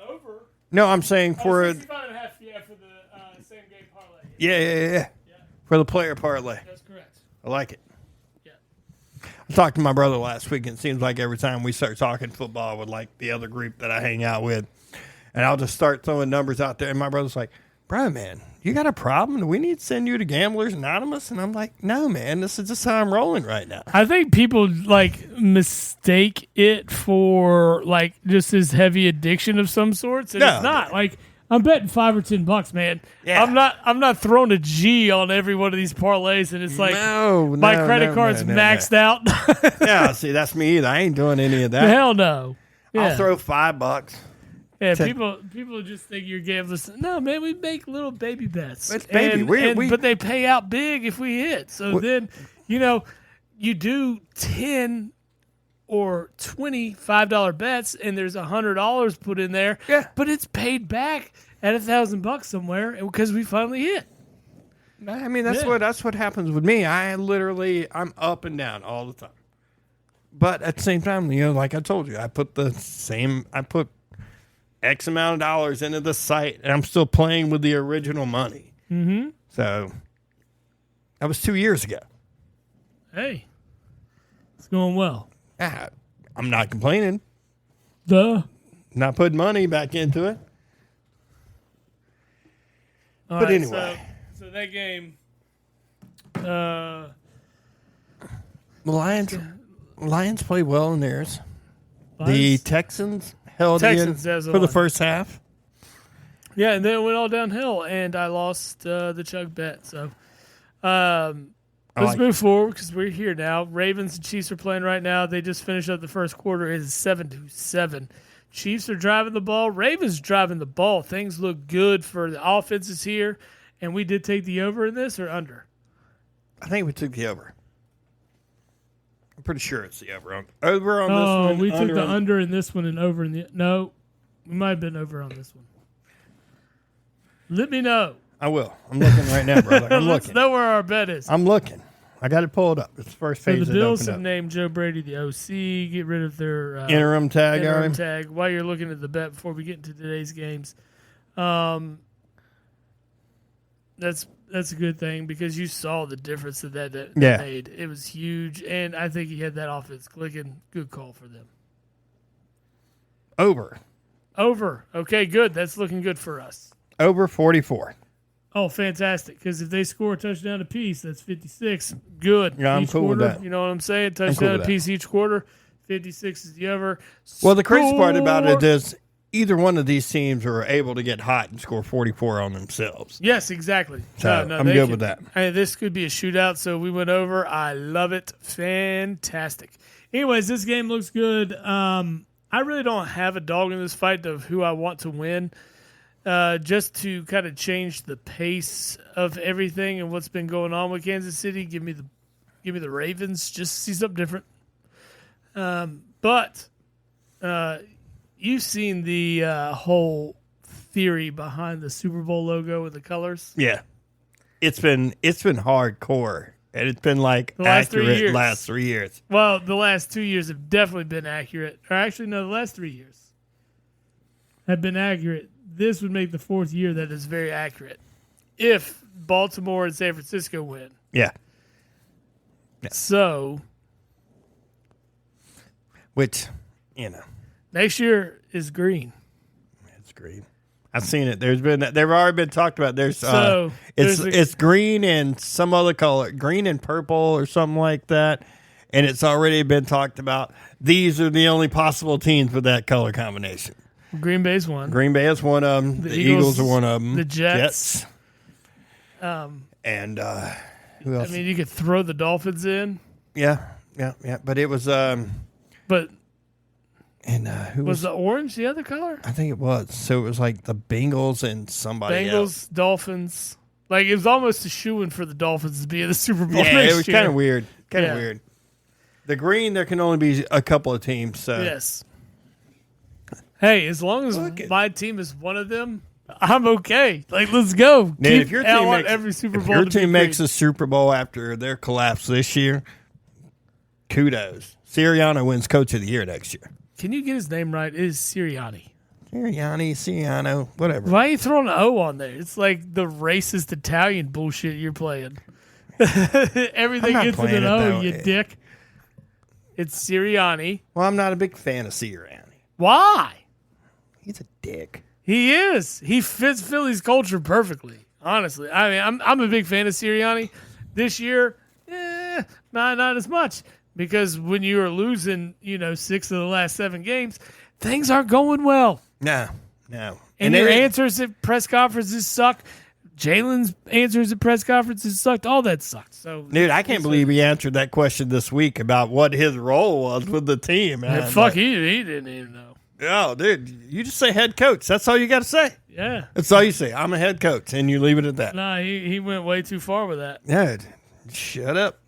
over. No, I'm saying for... 65.5, yeah, for the same game parlay. Yeah. For the player parlay. That's correct. I like it. I talked to my brother last week, and it seems like every time we start talking football with like the other group that I hang out with, and I'll just start throwing numbers out there, and my brother's like, bro, man, you got a problem? Do we need to send you to Gamblers Anonymous? And I'm like, no, man, this is just how I'm rolling right now. I think people mistake it for just this heavy addiction of some sorts, and No, it's not. I'm betting $5 or $10, man. Yeah. I'm not throwing a G on every one of these parlays, and it's my credit card's maxed out. Yeah, see, that's me either. I ain't doing any of that. Hell no. Yeah. I'll throw $5. Yeah, people just think you're gambling. No, man, we make little baby bets. It's baby. But they pay out big if we hit. So then, you do 10 or $25 bets, and there's $100 put in there. Yeah. But it's paid back at $1,000 somewhere because we finally hit. I mean, that's what happens with me. I'm up and down all the time. But at the same time, like I told you, I put X amount of dollars into the site, and I'm still playing with the original money. Mm-hmm. So that was 2 years ago. Hey, it's going well. I'm not complaining. Duh. Not putting money back into it. All but right, anyway. So that game, The Lions play well in theirs. The Texans held in for the first half. Yeah, and then it went all downhill, and I lost the chug bet. So let's move forward because we're here now. Ravens and Chiefs are playing right now. They just finished up the first quarter. It is 7-7. Chiefs are driving the ball. Ravens driving the ball. Things look good for the offenses here. And we did take the over in this or under? I think we took the over. I'm pretty sure it's the over. Over on this one. We took the under in this one and over in the... No, we might have been over on this one. Let me know. I will. I'm looking right now, brother. I'm Let's looking. know where our bet is. I'm looking. I got it pulled up. It's the first page. So the Bills have named Joe Brady the OC. Get rid of their interim tag. While you're looking at the bet before we get into today's games, that's a good thing because you saw the difference that made. It was huge, and I think he had that offense clicking. Good call for them. Over. Okay, good. That's looking good for us. Over 44. Oh, fantastic! Because if they score a touchdown apiece, that's 56. Good. Yeah, I'm cool with that. You know what I'm saying? Touchdown apiece each quarter. 56 is the over. Well, the crazy part about it is either one of these teams are able to get hot and score 44 on themselves. Yes, exactly. So I'm good with that. This could be a shootout, so we went over. I love it. Fantastic. Anyways, this game looks good. I really don't have a dog in this fight of who I want to win. Just to kind of change the pace of everything and what's been going on with Kansas City, give me the Ravens just to see something different. But you've seen the whole theory behind the Super Bowl logo and the colors. Yeah, it's been hardcore, and it's been like the last 3 years. Well, the last 2 years have definitely been accurate. Or actually, no, the last 3 years have been accurate. This would make the fourth year that is very accurate. If Baltimore and San Francisco win. Yeah. So. Which, next year is green. It's green. I've seen it. They've already been talked about. It's green and some other color, green and purple or something like that. And it's already been talked about. These are the only possible teams with that color combination. Green Bay's one. Green Bay is one of them. The Eagles are one of them. The Jets. And who else? I mean, you could throw the Dolphins in. Yeah. But it was. But. And who was the orange the other color? I think it was. So it was like the Bengals and somebody else. Dolphins. Like it was almost a shoo-in for the Dolphins to be in the Super Bowl. Yeah, next it was kind of weird. Weird. The green, there can only be a couple of teams. So yes. Hey, as long as my team is one of them, I'm okay. Like, let's go. Man, if your team makes a a Super Bowl after their collapse this year, kudos. Sirianni wins Coach of the Year next year. Can you get his name right? It is Sirianni. Sirianni, whatever. Why are you throwing an O on there? It's like the racist Italian bullshit you're playing. Everything gets in an O, you dick. It's Sirianni. Well, I'm not a big fan of Sirianni. Why? He's a dick. He is. He fits Philly's culture perfectly. Honestly, I mean, I'm a big fan of Sirianni. This year, not as much, because when you are losing, 6 of the last 7 games, things aren't going well. No. And your answers at press conferences suck. Jalen's answers at press conferences sucked. All that sucked. So, dude, I can't believe he answered that question this week about what his role was with the team. Man. He didn't even know. Oh, dude, you just say head coach. That's all you got to say. Yeah. That's all you say. I'm a head coach, and you leave it at that. Nah, he went way too far with that. Yeah, shut up.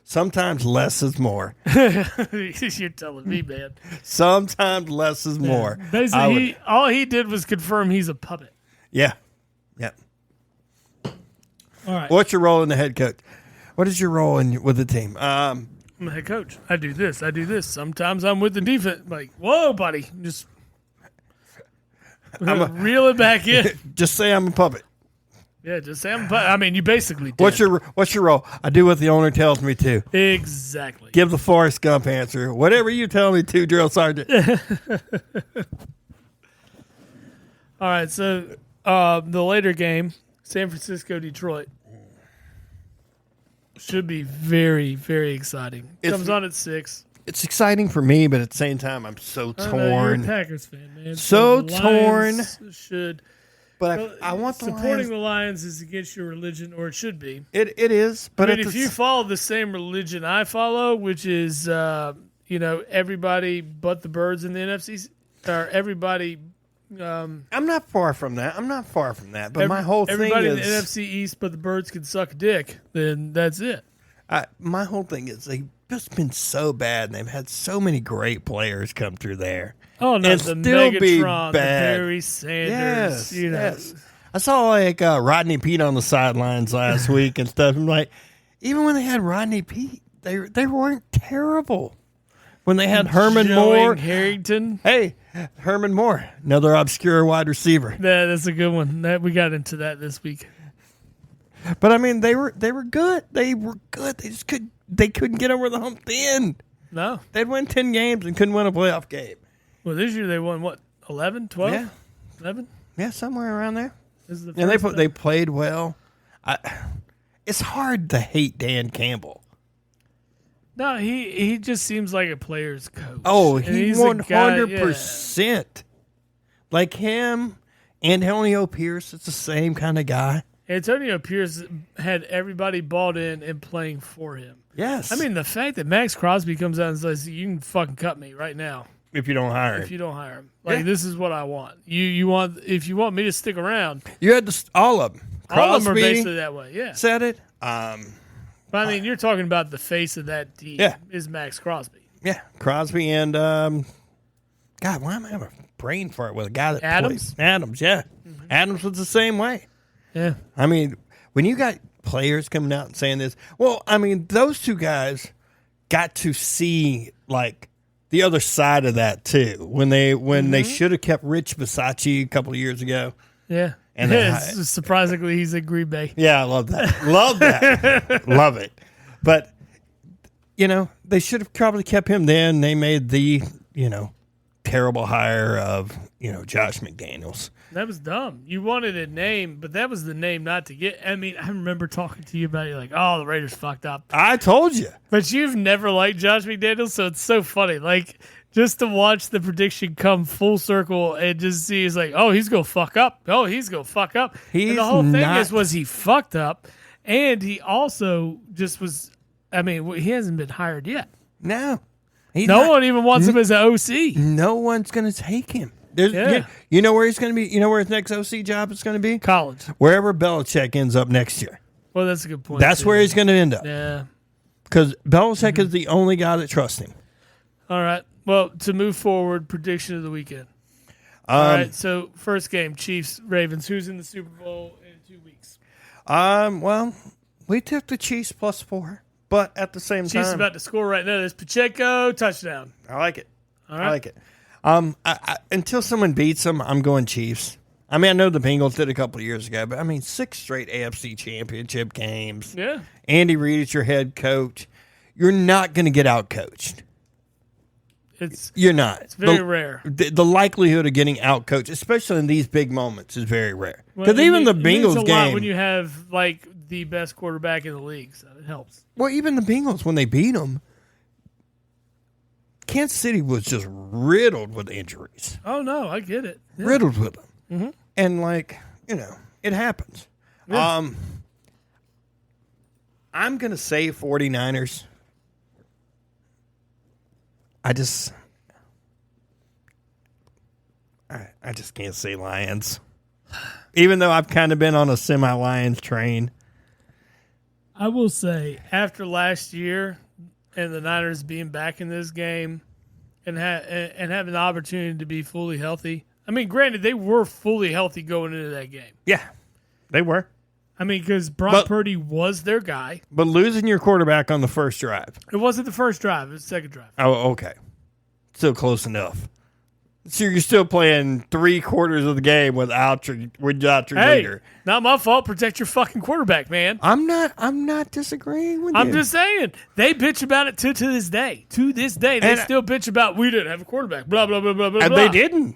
Sometimes less is more. You're telling me, man. Sometimes less is more. Basically, all he did was confirm he's a puppet. Yeah. All right. What's your role in the head coach? What is your role with the team? I'm a head coach. I do this. Sometimes I'm with the defense. Like, whoa, buddy. Just reel it back in. Just say I'm a puppet. Yeah, just say I'm a puppet. I mean, you basically did. What's your role? I do what the owner tells me to. Exactly. Give the Forrest Gump answer. Whatever you tell me to, drill sergeant. All right, so the later game, San Francisco, Detroit. Should be very, very exciting. Comes on at 6. It's exciting for me, but at the same time, I'm so torn. You're a Packers fan, man. So the torn. Should. But I want the supporting Lions. The Lions is against your religion, or it should be. It is. But I mean, if you follow the same religion I follow, which is everybody but the birds in the NFC, or everybody. I'm not far from that. But my whole thing everybody is in the NFC East, but the birds can suck a dick. Then that's it. My whole thing is they've just been so bad, and they've had so many great players come through there. Oh no, and the still Megatron, be the bad. Barry Sanders. Yes. I saw Rodney Pete on the sidelines last week and stuff. I'm like, even when they had Rodney Pete, they weren't terrible. When they had Herman Moore, Harrington. Hey, Herman Moore, another obscure wide receiver. That's a good one. We got into that this week. But I mean, they were good. They were good. They couldn't get over the hump then. No, they'd win 10 games and couldn't win a playoff game. Well, this year they won, 11, 12? Yeah. 11? Yeah, somewhere around there. This is the And they played well. It's hard to hate Dan Campbell. No, he just seems like a player's coach. Oh, he's 100%. Yeah. Like him, Antonio Pierce, it's the same kind of guy. Antonio Pierce had everybody bought in and playing for him. Yes. I mean, the fact that Max Crosby comes out and says, you can fucking cut me right now. If you don't hire him. If you don't hire him. This is what I want. If you want me to stick around. You had all of them. Crosby all of them are basically that way, yeah. Said it. But I mean, you're talking about the face of that team is Max Crosby. Yeah, Crosby and God, why am I having a brain fart with a guy that Adams? Plays? Adams, yeah. Mm-hmm. Adams was the same way. Yeah. I mean, when you got players coming out and saying this, well, I mean, those two guys got to see like the other side of that too. When they should have kept Rich Bisaccia a couple of years ago. Yeah. And surprisingly, he's at Green Bay. Yeah, I love that. Love that. Love it. But, they should have probably kept him then. They made the, terrible hire of, Josh McDaniels. That was dumb. You wanted a name, but that was the name not to get. I mean, I remember talking to you about it. You're like, oh, the Raiders fucked up. I told you. But you've never liked Josh McDaniels, so it's so funny. Like, just to watch the prediction come full circle and just see, it's like, oh, he's going to fuck up. Oh, he's going to fuck up. And the whole thing was he fucked up, and he also just was, I mean, he hasn't been hired yet. No. No one even wants him as an OC. No one's going to take him. You know where he's going to be? You know where his next OC job is going to be? College. Wherever Belichick ends up next year. Well, that's a good point. That's where he's going to end up. Yeah. Because Belichick is the only guy that trusts him. All right. Well, to move forward, prediction of the weekend. All right. So, first game, Chiefs, Ravens. Who's in the Super Bowl in 2 weeks? Well, we took the Chiefs +4, but at the same time, Chiefs about to score right now. There's Pacheco, touchdown. I like it. All right. I like it. Until someone beats them, I'm going Chiefs. I mean, I know the Bengals did a couple of years ago, but I mean, 6 straight AFC championship games. Yeah. Andy Reid is your head coach. You're not going to get out-coached. You're not. It's very rare. The likelihood of getting outcoached, especially in these big moments, is very rare. Well, Because even the it means Bengals a game, lot when you have like the best quarterback in the league, so it helps. well, even the Bengals when they beat them, Kansas City was just riddled with injuries. Oh no, I get it. Yeah. Riddled with them, Mm-hmm. and it happens. Yeah. I'm gonna say 49ers. I just can't say Lions. Even though I've kind of been on a semi-Lions train. I will say, after last year and the Niners being back in this game and having the opportunity to be fully healthy. I mean, granted, they were fully healthy going into that game. Yeah, they were. I mean, because Brock Purdy was their guy. But losing your quarterback on the first drive. It wasn't the first drive. It was the second drive. Oh, okay. Still close enough. So you're still playing 3/4 of the game without your leader. Not my fault. Protect your fucking quarterback, man. I'm not disagreeing with you. I'm just saying. They bitch about it to this day. To this day, they still bitch about we didn't have a quarterback. Blah, blah, blah, blah, blah, And blah. they didn't.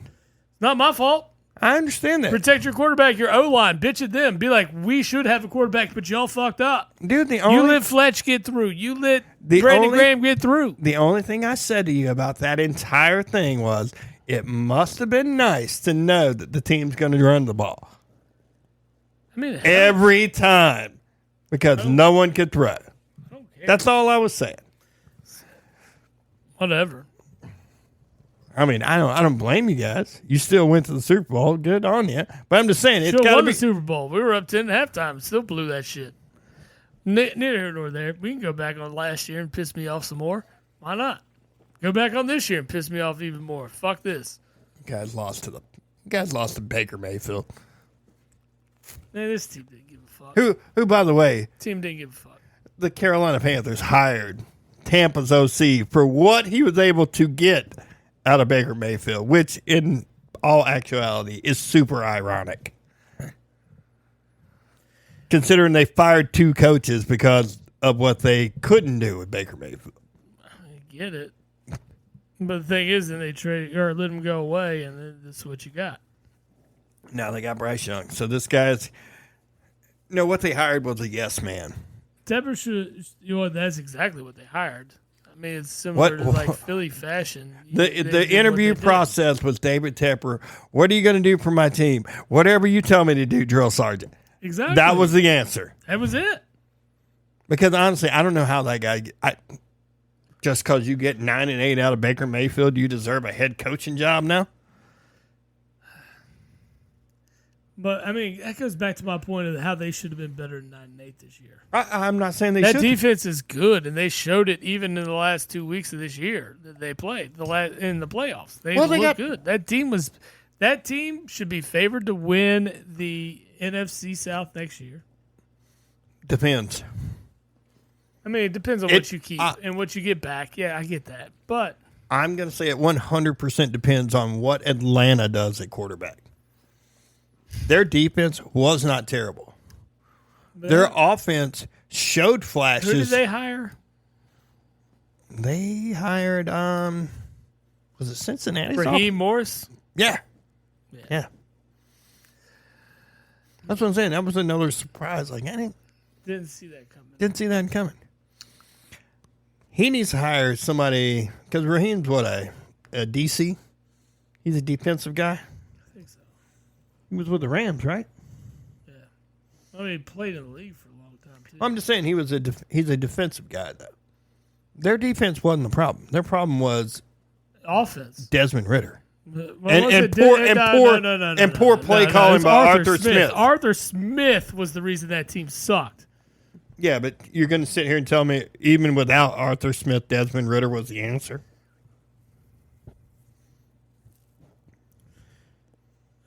Not my fault. I understand that. Protect your quarterback, your O-line. Bitch at them. Be like, we should have a quarterback, but y'all fucked up. Dude, you let Fletch get through. You let Brandon Graham get through. The only thing I said to you about that entire thing was it must have been nice to know that the team's going to run the ball. I mean, every time because no one could throw. I don't care. That's all I was saying. Whatever. I mean, I don't blame you guys. You still went to the Super Bowl. Good on you. But I'm just saying, it's got to be the Super Bowl. We were up 10 at halftime and still blew that shit. Neither here nor there. We can go back on last year and piss me off some more. Why not? Go back on this year and piss me off even more. Fuck this. You guys lost to Baker Mayfield. Man, this team didn't give a fuck. Who by the way, team didn't give a fuck. The Carolina Panthers hired Tampa's OC for what he was able to get out of Baker Mayfield, which in all actuality is super ironic. Considering they fired 2 coaches because of what they couldn't do with Baker Mayfield. I get it. But the thing is, then they trade or let him go away, and then that's what you got. Now they got Bryce Young. So this guy's, what they hired was a yes man. Tepper should, that's exactly what they hired. I mean, it's similar to like Philly fashion. The interview process was David Tepper. What are you going to do for my team? Whatever you tell me to do, drill sergeant. Exactly. That was the answer. That was it. Because honestly, I don't know how that guy. Just because you get 9 and 8 out of Baker Mayfield, you deserve a head coaching job now. But I mean, that goes back to my point of how they should have been better than 9 and 8 this year. I'm not saying they should. That defense is good, and they showed it even in the last 2 weeks of this year that they played in the playoffs. They looked good. That team should be favored to win the NFC South next year. Depends. I mean, it depends on what you keep and what you get back. Yeah, I get that. But I'm going to say it 100% depends on what Atlanta does at quarterback. Their defense was not terrible. Their offense showed flashes. Who did they hire? They hired, was it Cincinnati? Raheem Morris? Yeah. That's what I'm saying. That was another surprise. Like, I didn't see that coming. Didn't see that coming. He needs to hire somebody, because Raheem's a DC? He's a defensive guy? I think so. He was with the Rams, right? Yeah. I mean, he played in the league for a long time, too. I'm just saying he's a defensive guy, though. Their defense wasn't the problem. Their problem was offense. Desmond Ritter. And poor play calling by Arthur Smith. Arthur Smith was the reason that team sucked. Yeah, but you're going to sit here and tell me even without Arthur Smith, Desmond Ritter was the answer?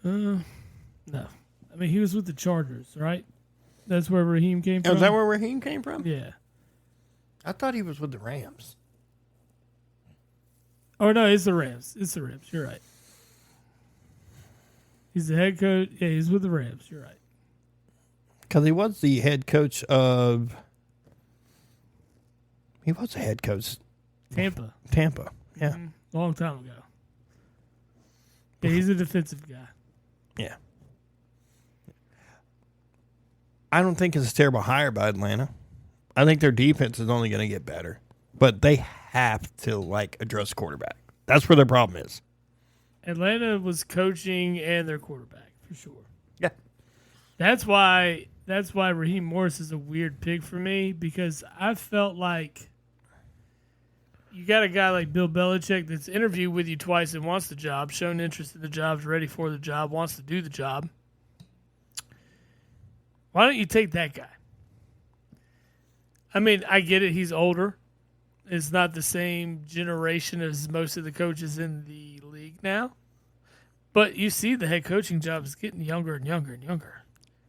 No. I mean, he was with the Chargers, right? That's where Raheem came from? Is that where Raheem came from? Yeah. I thought he was with the Rams. Oh, no, it's the Rams. It's the Rams. You're right. He's the head coach. Yeah, he's with the Rams. You're right. Because he was the head coach of... He was the head coach. Tampa. Yeah. Long time ago. Yeah, he's a defensive guy. Yeah. I don't think it's a terrible hire by Atlanta. I think their defense is only going to get better. But they have to, address quarterback. That's where their problem is. Atlanta was coaching and their quarterback, for sure. Yeah. That's why Raheem Morris is a weird pick for me, because I felt like you got a guy like Bill Belichick that's interviewed with you twice and wants the job, shown interest in the job, is ready for the job, wants to do the job. Why don't you take that guy? I mean, I get it. He's older. It's not the same generation as most of the coaches in the league now. But you see the head coaching job is getting younger and younger and younger.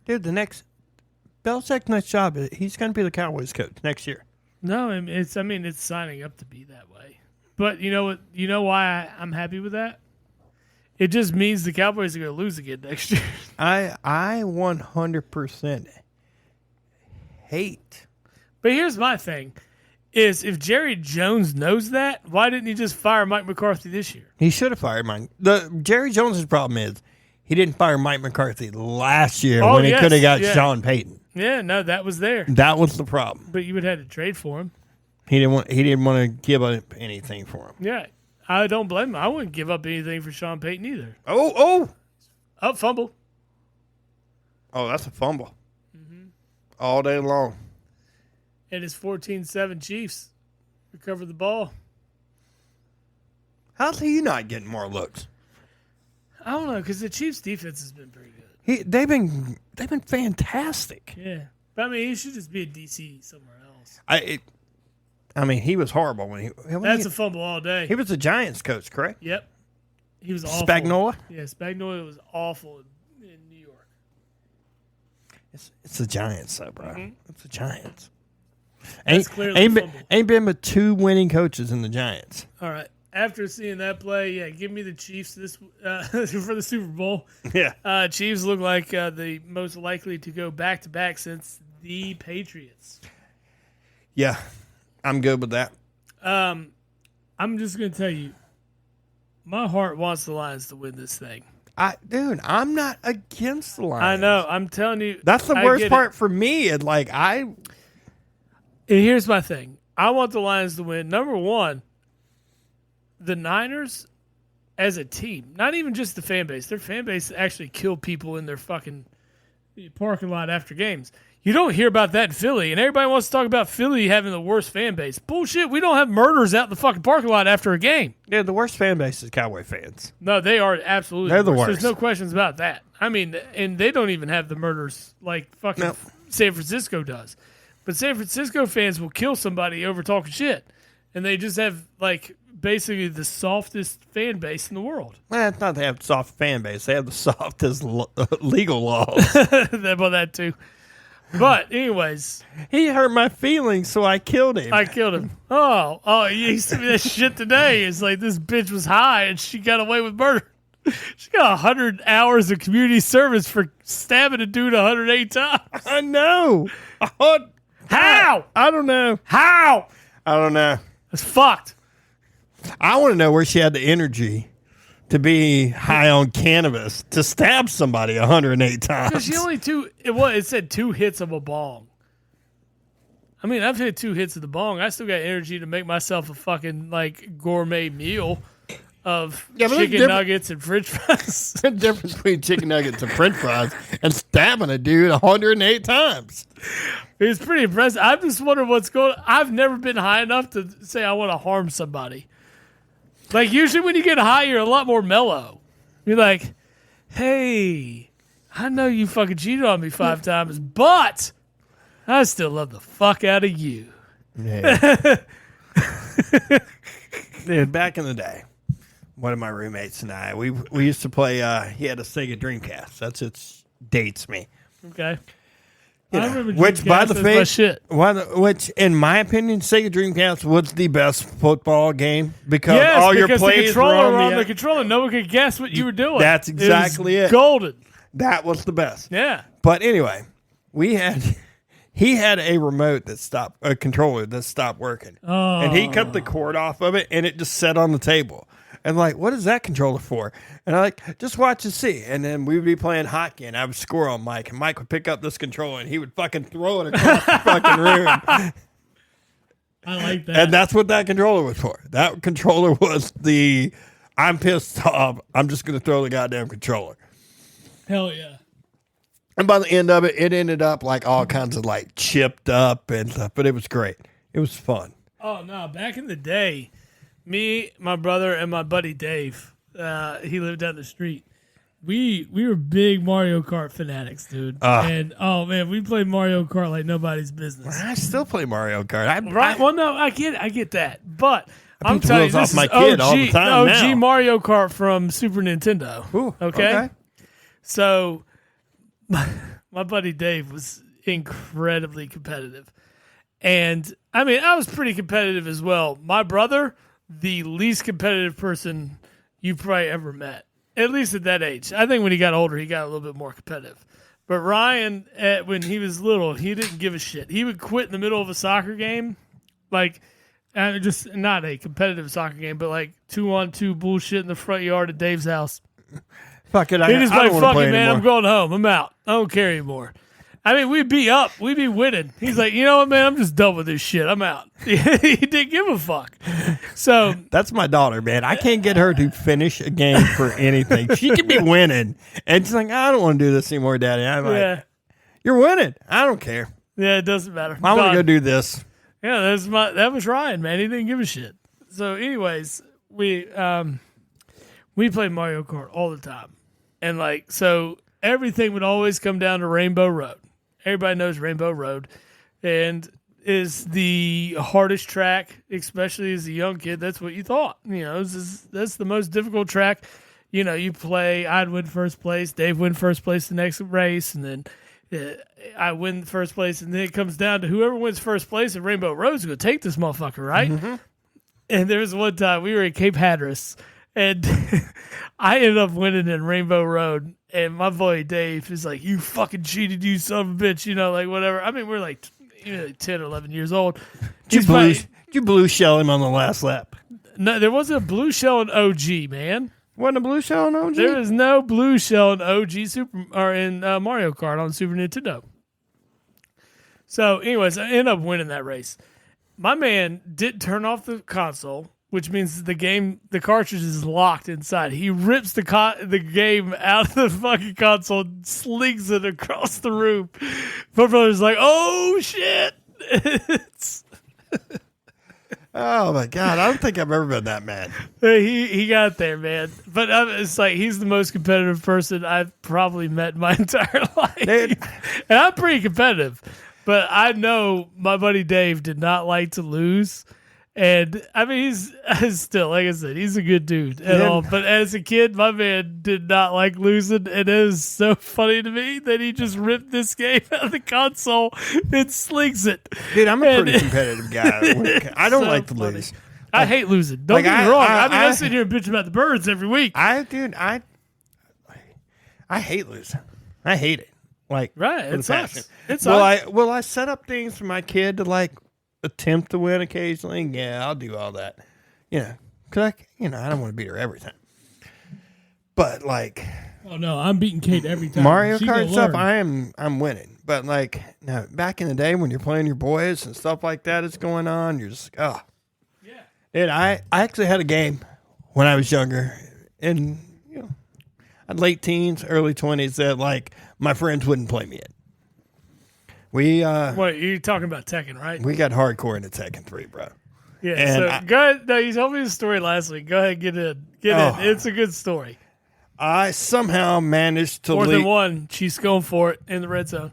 Dude, Belichick's next job, he's going to be the Cowboys coach next year. No, it's signing up to be that way. But you know what? You know why I'm happy with that? It just means the Cowboys are going to lose again next year. I 100% hate. But here's my thing: is if Jerry Jones knows that, why didn't he just fire Mike McCarthy this year? He should have fired Mike. Jerry Jones' problem is he didn't fire Mike McCarthy last year when he could have got Sean Payton. Yeah, no, that was there. That was the problem. But you would have had to trade for him. He didn't want to give up anything for him. Yeah, I don't blame him. I wouldn't give up anything for Sean Payton either. Oh, Fumble. Oh, that's a fumble. Mm-hmm. All day long. And his 14-7 Chiefs recover the ball. How's he not getting more looks? I don't know, because the Chiefs' defense has been pretty good. They've been fantastic. Yeah, but I mean, he should just be a DC somewhere else. I mean, he was horrible when That's a fumble all day. He was the Giants coach, correct? Yep, he was awful. Spagnuolo? Yeah, Spagnuolo was awful in New York. It's the Giants, though, bro. Mm-hmm. It's the Giants. Ain't been but 2 winning coaches in the Giants. All right. After seeing that play, yeah, give me the Chiefs this for the Super Bowl. Yeah. Chiefs look like the most likely to go back-to-back since the Patriots. Yeah, I'm good with that. I'm just going to tell you, my heart wants the Lions to win this thing. Dude, I'm not against the Lions. I know. I'm telling you. That's the worst part for me. And here's my thing. I want the Lions to win. Number one, the Niners as a team, not even just the fan base. Their fan base actually killed people in their fucking parking lot after games. You don't hear about that in Philly, and everybody wants to talk about Philly having the worst fan base. Bullshit. We don't have murders out in the fucking parking lot after a game. Yeah, the worst fan base is Cowboy fans. No, they are absolutely They're the worst. There's no questions about that. I mean, and they don't even have the murders like fucking San Francisco does. But San Francisco fans will kill somebody over talking shit. And they just have, basically the softest fan base in the world. Well, it's not they have soft fan base. They have the softest legal laws. Well, that too. But, anyways. He hurt my feelings, so I killed him. Oh, you sent me that shit today. It's like this bitch was high and she got away with murder. She got 100 hours of community service for stabbing a dude 108 times. I know. How? I don't know. How? I don't know. It's fucked. I want to know where she had the energy to be high on cannabis to stab somebody 108 times. Because she only it said 2 hits of a bong. I mean, I've hit 2 hits of the bong. I still got energy to make myself a fucking gourmet meal of chicken nuggets and French fries. The difference between chicken nuggets and French fries and stabbing a dude 108 times. It's pretty impressive. I'm just wondering what's going on. I've never been high enough to say I want to harm somebody. Usually when you get high, you're a lot more mellow. You're like, hey, I know you fucking cheated on me 5 times, but I still love the fuck out of you. Yeah. Dude, back in the day, one of my roommates and I, we used to play, he had a Sega Dreamcast. That's it dates me. Okay. I remember which, by the way, which, in my opinion, Sega Dreamcast was the best football game because all your plays were on the controller. No one could guess what you were doing. That's exactly it. Golden. That was the best. Yeah. But anyway, he had a remote a controller that stopped working, and he cut the cord off of it, and it just sat on the table. And like, what is that controller for? And I like, just watch and see. And then we would be playing hockey, and I would score on Mike, and Mike would pick up this controller, and he would fucking throw it across the fucking room. I like that. And that's what that controller was for. That controller was the, I'm pissed off, I'm just going to throw the goddamn controller. Hell yeah. And by the end of it, it ended up like all kinds of like chipped up and stuff, but it was great. It was fun. Oh, no. Back in the day, me, my brother, and my buddy Dave, he lived down the street. We were big Mario Kart fanatics, dude. And, oh, man, we played Mario Kart like nobody's business. I still play Mario Kart. Well, no, I get that. But I'm telling you, this is my kid all the time OG now. Mario Kart from Super Nintendo. Ooh, okay? So my buddy Dave was incredibly competitive. And, I mean, I was pretty competitive as well. My brother, the least competitive person you probably ever met, at least at that age. I think when he got older, he got a little bit more competitive. But Ryan, when he was little, he didn't give a shit. He would quit in the middle of a soccer game, like, just not a competitive soccer game, but like 2-on-2 bullshit in the front yard of Dave's house. Fuck it. He just like, fuck it, man, anymore. I'm going home. I'm out. I don't care anymore. I mean, we'd be up. We'd be winning. He's like, you know what, man? I'm just done with this shit. I'm out. He didn't give a fuck. So that's my daughter, man. I can't get her to finish a game for anything. She could be winning. And she's like, I don't want to do this anymore, Daddy. I'm like, you're winning. I don't care. Yeah, it doesn't matter. I want to go do this. Yeah, that was Ryan, man. He didn't give a shit. So anyways, we played Mario Kart all the time. And like, so everything would always come down to Rainbow Road. Everybody knows Rainbow Road, and is the hardest track, especially as a young kid. That's what you thought. You know, that's the most difficult track. You know, you play, I'd win first place, Dave win first place the next race, and then I win first place, and then it comes down to whoever wins first place at Rainbow Road's going to take this motherfucker, right? Mm-hmm. And there was one time we were at Cape Hatteras, and I ended up winning in Rainbow Road. And my boy Dave is like, you fucking cheated, you son of a bitch, you know, like whatever. I mean, we're like, 10 or 11 years old. You blue shell him on the last lap. No, there wasn't a blue shell in OG, man. Wasn't a blue shell in OG? There was no blue shell in OG in Mario Kart on Super Nintendo. So, anyways, I ended up winning that race. My man didn't turn off the console, which means the cartridge is locked inside. He rips the game out of the fucking console and slings it across the room. My brother's like, oh, shit. Oh, my God. I don't think I've ever been that mad. He got there, man. But it's like he's the most competitive person I've probably met in my entire life. Dude. And I'm pretty competitive. But I know my buddy Dave did not like to lose. And, I mean, he's still, like I said, he's a good dude and all. But as a kid, my man did not like losing. And it is so funny to me that he just ripped this game out of the console and slings it. Dude, I'm a pretty competitive guy. I don't like to lose. I hate losing. Don't get me wrong. I sit here and bitch about the birds every week. I hate losing. I hate it. Like, right. It's us. Will I set up things for my kid to, like, attempt to win occasionally? Yeah, I'll do all that. Because I don't want to beat her every time. But like, oh no, I'm beating Kate every time. Mario Kart stuff, I'm winning. But like, now back in the day when you're playing your boys and stuff like that is going on, you're just like, oh yeah. And I actually had a game when I was younger, in late teens, early 20s, that like my friends wouldn't play me in. Wait, you're talking about Tekken, right? We got hardcore into Tekken 3, bro. Yeah, and go ahead. No, you told me the story last week. Go ahead, get in. It's a good story. I somehow managed to More than one. She's going for it in the red zone.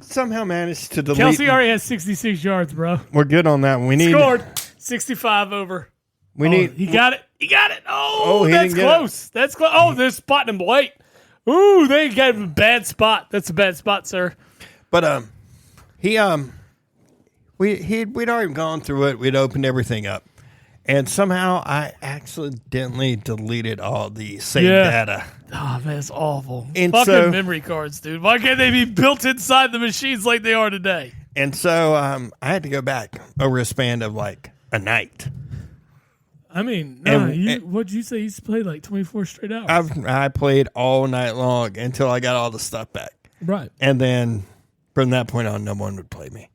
Somehow managed to delete. Kelsey already has 66 yards, bro. We're good on that. We scored 65 over. He got it. He got it. Oh, that's close. That's close. Oh, they're spotting him late. Ooh, they gave him a bad spot. That's a bad spot, sir. But we'd already gone through it. We'd opened everything up, and somehow I accidentally deleted all the saved data. Oh man, it's awful. And fucking memory cards, dude. Why can't they be built inside the machines like they are today? And so I had to go back over a span of like a night. I mean, no, And- what'd you say? You used to play like 24 straight hours. I played all night long until I got all the stuff back. Right. And then from that point on, no one would play me.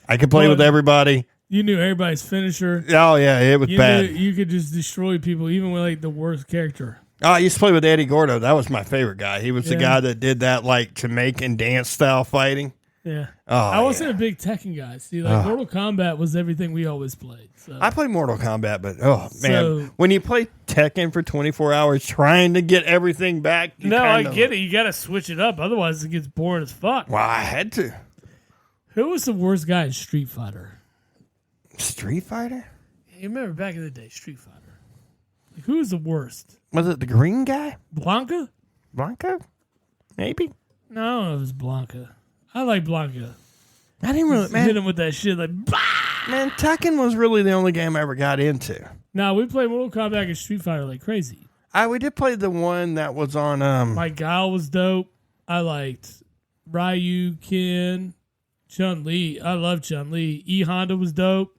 I could play with everybody. You knew everybody's finisher. Oh, yeah, it was bad. You could just destroy people, even with like the worst character. Oh, I used to play with Eddie Gordo. That was my favorite guy. He was the guy that did that like Jamaican dance style fighting. Yeah. Oh, I wasn't a big Tekken guy. See, like Mortal Kombat was everything we always played. So. I played Mortal Kombat, but man, when you play Tekken for 24 hours trying to get everything back. I get it. You got to switch it up. Otherwise, it gets boring as fuck. Well, I had to. Who was the worst guy in Street Fighter? Street Fighter? You remember back in the day, Street Fighter. Like, who was the worst? Was it the green guy? Blanca? Blanca? Maybe. No, I don't know if it was Blanca. I like Blanca. I didn't really, Hit him with that shit like, bah! Man, Tekken was really the only game I ever got into. No, we played Mortal Kombat and Street Fighter like crazy. We did play the one that was on. Like Guile was dope. I liked Ryu, Ken, Chun-Li. I love Chun-Li. E Honda was dope.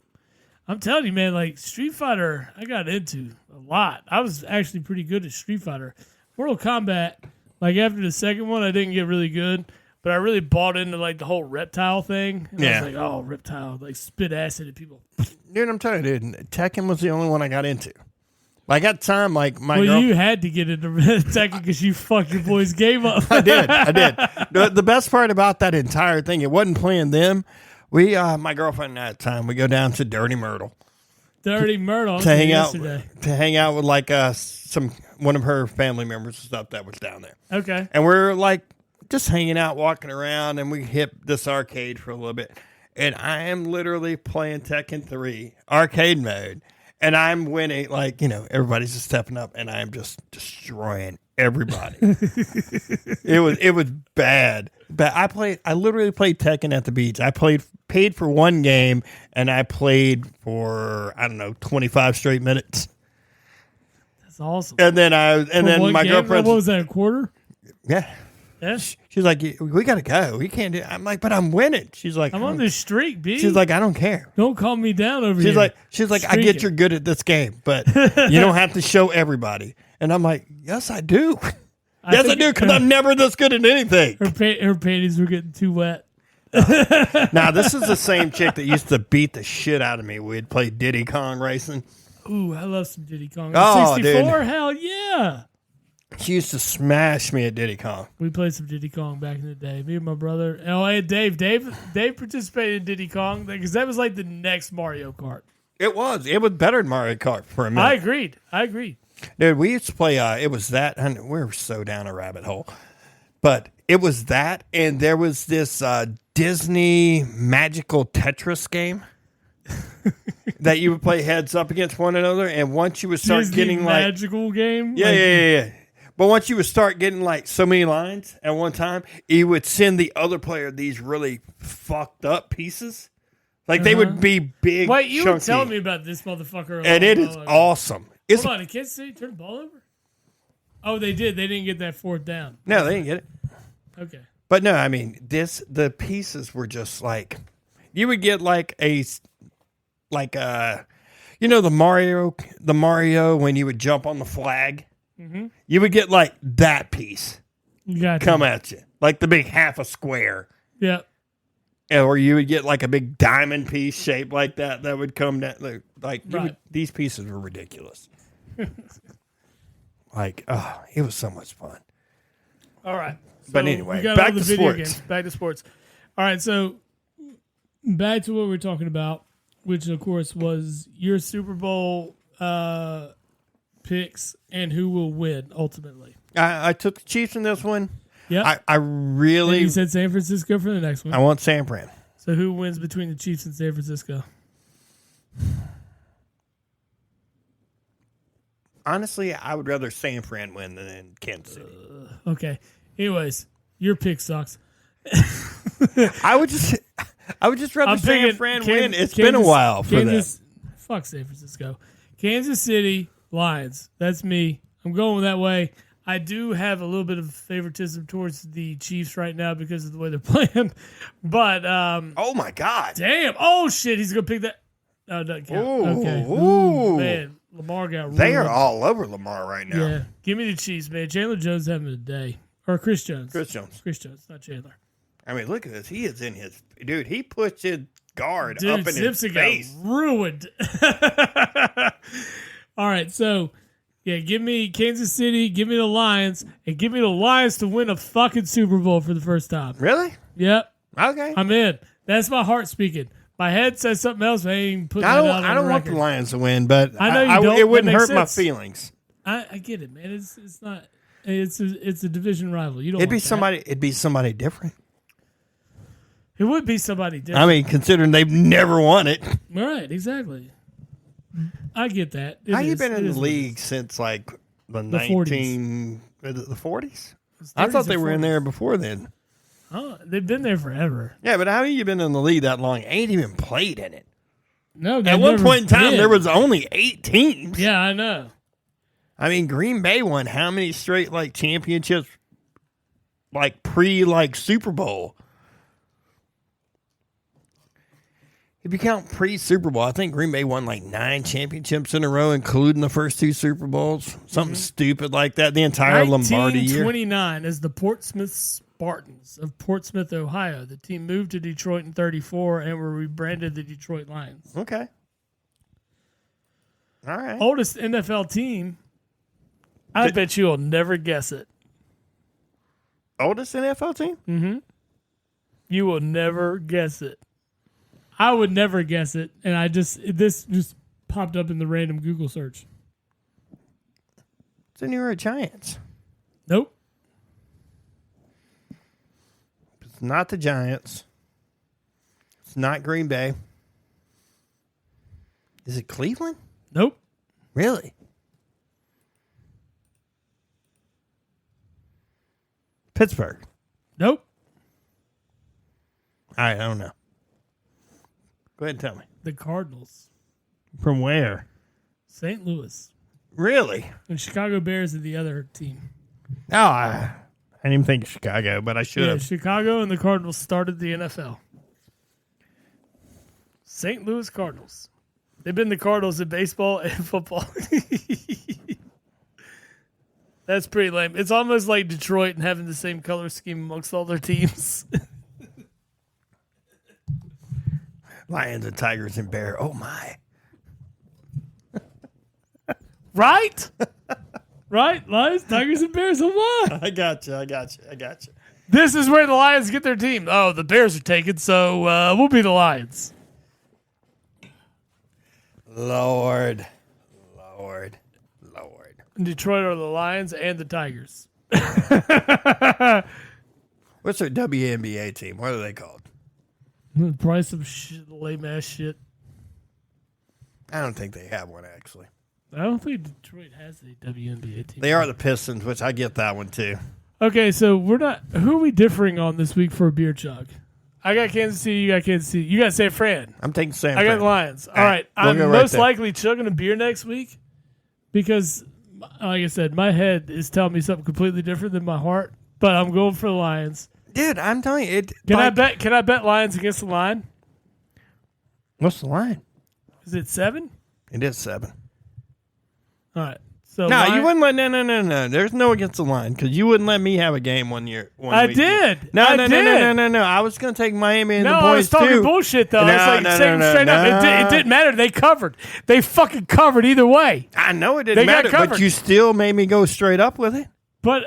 I'm telling you, man, like Street Fighter, I got into a lot. I was actually pretty good at Street Fighter. Mortal Kombat, like after the second one, I didn't get really good, but I really bought into like the whole reptile thing. And I was like, oh, reptile, like spit acid at people. Dude, I'm telling you, dude, Tekken was the only one I got into. Like at the time, like my girl, you had to get into Tekken because you fucked your boy's game up. I did. The best part about that entire thing, it wasn't playing them. We, my girlfriend at the time, we go down to Dirty Myrtle. Dirty Myrtle to hang yesterday. out. To hang out with like one of her family members and stuff that was down there. Okay. And we're like just hanging out, walking around, and we hit this arcade for a little bit. And I am literally playing Tekken 3 arcade mode. And I'm winning, like, everybody's just stepping up, and I'm just destroying everybody. It was bad. But I literally played Tekken at the beach. I paid for one game, and I played for, 25 straight minutes. That's awesome. And then my girlfriend. What was that, a quarter? Yeah. Yeah. She's like, we got to go. We can't do it. I'm like, but I'm winning. She's like, I'm on this streak, B. She's like, I don't care. Don't calm me down over here. She's like, I get you're good at this game, but you don't have to show everybody. And I'm like, yes, I do. Yes, I do, because I'm never this good at anything. Her panties were getting too wet. Now, this is the same chick that used to beat the shit out of me. We'd play Diddy Kong racing. Ooh, I love some Diddy Kong. Oh, 64? dude. Hell yeah. She used to smash me at Diddy Kong. We played some Diddy Kong back in the day. Me and my brother. Oh, hey, Dave. Dave participated in Diddy Kong because that was like the next Mario Kart. It was. It was better than Mario Kart for a minute. I agreed. Dude, we used to play, it was that, and we were so down a rabbit hole. But it was that, and there was this Disney magical Tetris game that you would play heads up against one another, and once you would start Disney getting like... magical game? Yeah. But once you would start getting like so many lines at one time, you would send the other player these really fucked up pieces. Like they would be big, Wait, you chunky. were telling me about this motherfucker. And it is awesome. Hold on, did Kansas City turn the ball over? Oh, they did. They didn't get that fourth down. No, they didn't get it. Okay. But no, I mean, the pieces were just like, you would get like the Mario when you would jump on the flag. Mm-hmm. You would get like that piece come at you, like the big half a square. Yeah. Or you would get like a big diamond piece shaped like that would come down. These pieces were ridiculous. It was so much fun. All right. But anyway, we got back all the to video sports. Games. Back to sports. All right, so back to what we were talking about, which of course was your Super Bowl picks and who will win ultimately. I took the Chiefs in this one. Yeah. I really... And you said San Francisco for the next one. I want San Fran. So who wins between the Chiefs and San Francisco? Honestly, I would rather San Fran win than Kansas City. Okay. Anyways, your pick sucks. I would just rather San Fran win. It's been a while for them. Fuck San Francisco. Kansas City Lions. That's me. I'm going that way. I do have a little bit of favoritism towards the Chiefs right now because of the way they're playing. But oh my God. Damn. Oh shit, he's gonna pick that. Oh, doesn't count. Ooh, okay. ooh. Man. Lamar got ruined. They are all over Lamar right now. Yeah. Give me the Chiefs, man. Chandler Jones having a day. Or Chris Jones. Chris Jones, not Chandler. I mean, look at this. He is in his dude. He pushed his guard Dude, up in his Simpson face. got ruined. All right, so yeah, give me Kansas City, give me the Lions, and give me the Lions to win a fucking Super Bowl for the first time. Really? Yep, Okay. I'm in. That's my heart speaking. My head says something else. But I ain't putting I that don't. out on I don't want the record. Lions to win, but I know you don't. it wouldn't That makes hurt my sense. feelings. I get it, man. It's not. It's a division rival. You don't. It'd be want that. somebody. It'd be somebody different. It would be somebody different. I mean, considering they've never won it. Right? Exactly. I get that. How you been in the league since like the 40s. the 40s? I thought they were in there before then. Oh, they've been there forever. Yeah, but how have you been in the league that long? Ain't even played in it. No, At one point in time, there was only 8 teams. Yeah, I know. I mean, Green Bay won how many straight like championships, like pre like Super Bowl? If you count pre Super Bowl, I think Green Bay won like 9 championships in a row, including the first 2 Super Bowls. Something stupid like that. The entire Lombardi year. 1929, as the Portsmouth Spartans of Portsmouth, Ohio, the team moved to Detroit in '34 and were rebranded the Detroit Lions. Okay. All right. Oldest NFL team. I bet you'll never guess it. Oldest NFL team? Mm-hmm. You will never guess it. I would never guess it, and this just popped up in the random Google search. It's the New York Giants. Nope. It's not the Giants. It's not Green Bay. Is it Cleveland? Nope. Really? Pittsburgh. Nope. All right, I don't know. Go ahead and tell me. The Cardinals. From where? St. Louis. Really? And Chicago Bears are the other team. Oh, I didn't even think of Chicago, but I should Yeah, have. Chicago and the Cardinals started the NFL. St. Louis Cardinals. They've been the Cardinals in baseball and football. That's pretty lame. It's almost like Detroit and having the same color scheme amongst all their teams. Lions and Tigers and Bear. Oh, my. Right? Right? Lions, Tigers, and Bears. Oh, my. I got you. This is where the Lions get their team. Oh, the Bears are taken, so we'll be the Lions. Lord. Detroit are the Lions and the Tigers. What's their WNBA team? What are they called? Probably some shit, lame ass shit. I don't think they have one, actually. I don't think Detroit has a WNBA team. They are the Pistons, which I get that one, too. Okay, so we're not. Who are we differing on this week for a beer chug? I got Kansas City. You got Kansas City. You got San Fran. I'm taking San I Fran. got Lions. All right. we'll I'm go right most there. likely chugging a beer next week because, like I said, my head is telling me something completely different than my heart. But I'm going for the Lions. Dude, I'm telling you. Can I bet Lions against the line? What's the line? Is it 7? It is 7. All right. So No, you wouldn't let. No. There's no against the line because you wouldn't let me have a game one year. I week. did. No. I did. No. I was going to take Miami and the No, boys I was talking too. bullshit though. No, I was like no, saying no, straight up. no. It didn't matter. They covered. They fucking covered either way. I know it They didn't got matter, but covered. you still made me go straight up with it. But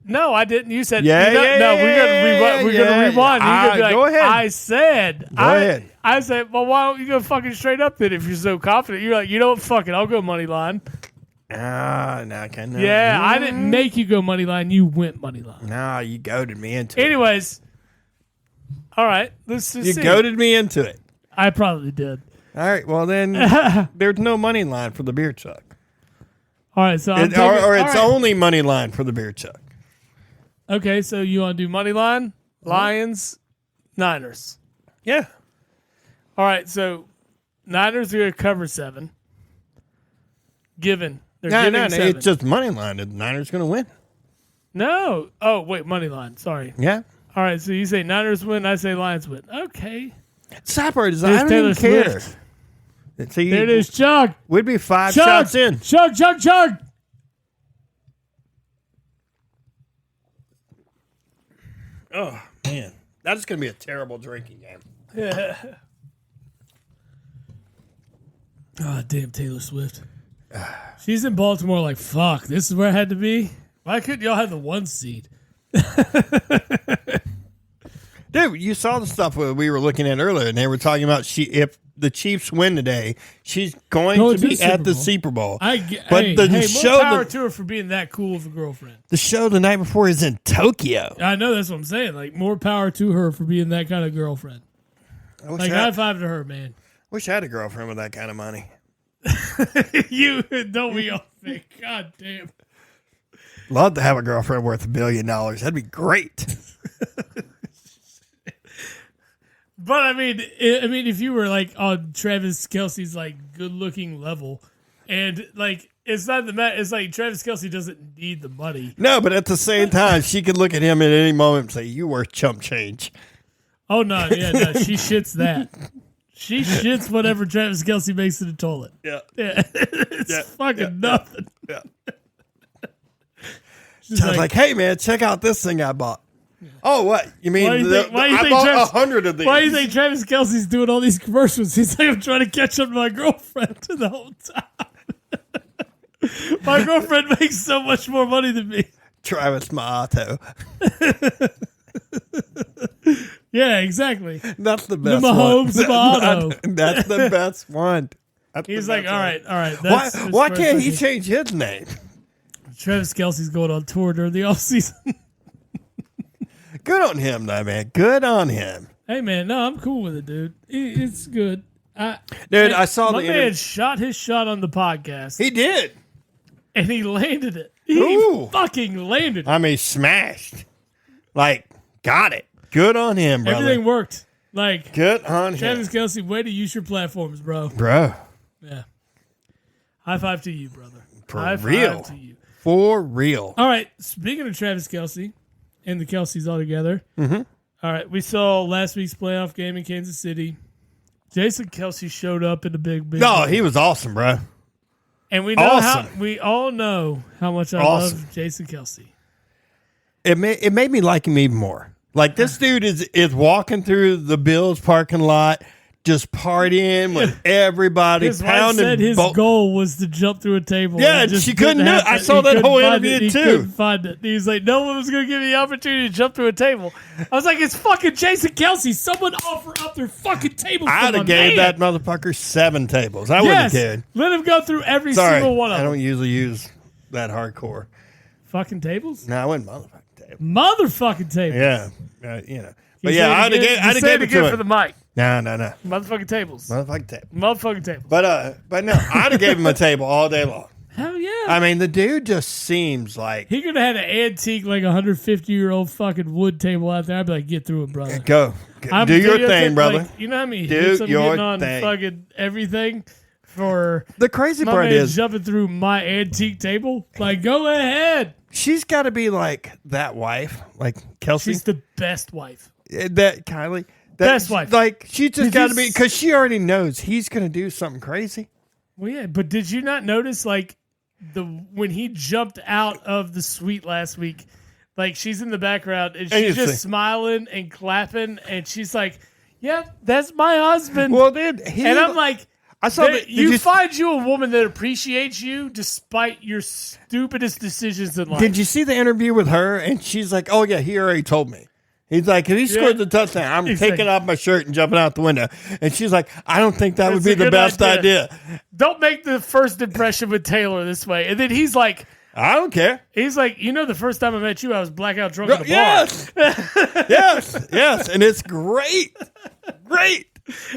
no, I didn't. You said Yeah, yeah, no. yeah, We're gonna yeah. rewind. You're gonna be like, Go ahead. I said. Go ahead. I said, well, why don't you go fucking straight up then if you're so confident? You're like, you know what? Fuck it. I'll go money line. No, okay, no. Yeah, I didn't make you go money line. You went money line. No, you goaded me into it. Anyways, all right. Let's just You see. goaded me into it. I probably did. All right, well then, there's no money line for the beer chuck. All right, so I'm Or all it's right. only money line for the beer chuck. Okay, so you want to do money line, Lions, Niners. Yeah. All right, so Niners are going to cover 7. Given. They're giving 7. It's just money line. The Niners going to win. No. Oh, wait, money line. Sorry. Yeah. All right, so you say Niners win, I say Lions win. Okay. Sad part is I There's don't Taylor even care. Swift. See, There it is, chug. We'd be 5 Chug, shots in. chug, chug, chug. Oh, man. That's going to be a terrible drinking game. Yeah. Oh, damn Taylor Swift. She's in Baltimore like, fuck, this is where I had to be? Why couldn't y'all have the 1 seed? Dude, you saw the stuff we were looking at earlier, and they were talking about if the Chiefs win today, she's going to be at the Super Bowl. More power to her for being that cool of a girlfriend. The show the night before is in Tokyo. I know, that's what I'm saying. Like, more power to her for being that kind of girlfriend. High five to her, man. Wish I had a girlfriend with that kind of money. You don't we all think? God damn. Love to have a girlfriend worth $1 billion. That'd be great. But I mean, if you were like on Travis Kelce's like good-looking level, and like it's not it's like Travis Kelce doesn't need the money. No, but at the same time, she could look at him at any moment and say, "You worth chump change." Oh no, she shits that. She shits whatever Travis Kelce makes in the toilet. Yeah, it's fucking nothing. Yeah. She's like, "Hey man, check out this thing I bought." Oh, what? You mean I bought 100 of these? Why do you think Travis Kelce's doing all these commercials? He's like, I'm trying to catch up to my girlfriend the whole time. My girlfriend makes so much more money than me. Travis Mato. Yeah, exactly. That's the best Mahomes one. That's the best one. He's like, all right. Why can't he change his name? Travis Kelce's going on tour during the offseason. Good on him, though, man. Good on him. Hey, man, no, I'm cool with it, dude. It's good. I saw my man shot his shot on the podcast. He did. And he landed it. He fucking landed it. I mean, smashed. Like, got it. Good on him, brother. Everything worked. Like, good on Travis him. Kelce, way to use your platforms, bro. Bro. Yeah. High five to you, brother. For real. Five to you. For real. All right. Speaking of Travis Kelce and the Kelce's all together. Mm-hmm. All right. We saw last week's playoff game in Kansas City. Jason Kelce showed up in the big No, he was awesome, bro. And we know we all know how much I love Jason Kelce. It made me like him even more. Like, this dude is walking through the Bills parking lot, just partying with everybody. His wife said his goal was to jump through a table. Yeah, she couldn't do it. I saw that whole interview, too. He couldn't find it. He was like, no one was going to give me the opportunity to jump through a table. I was like, it's fucking Jason Kelce. Someone offer up their fucking table. I'd have gave that motherfucker 7 tables. I wouldn't have cared. Let him go through every single one of them. I don't usually use that hardcore. Fucking tables? No, I wouldn't motherfucking table. Motherfucking table. Yeah. But yeah, I'd have gave it to him. For the mic. No. Motherfucking tables. Motherfucking table. But no, I'd have gave him a table all day long. Hell yeah. I mean, the dude just seems like he could have had an antique, like 150-year-old fucking wood table out there. I'd be like, get through it, brother. Go. Do your thing, brother. Like, you know how many hits I'm getting on fucking everything for the crazy part is jumping through my antique table? Like, go ahead. She's got to be like that wife, like Kelce. She's the best wife. That Kylie. Best wife. Like, she just got to be, because she already knows he's going to do something crazy. Well, yeah, but did you not notice, like, when he jumped out of the suite last week, like, she's in the background and she's just smiling and clapping, and she's like, "Yep, that's my husband." Well, then I'm like, I saw that you find you a woman that appreciates you despite your stupidest decisions in life. Did you see the interview with her? And she's like, "Oh yeah, he already told me." He's like, if he scored the touchdown, I'm taking off my shirt and jumping out the window. And she's like, I don't think that would be the best idea. Don't make the first impression with Taylor this way. And then he's like, I don't care. He's like, the first time I met you, I was blackout drunk in the bar. Yes. And it's great. Great.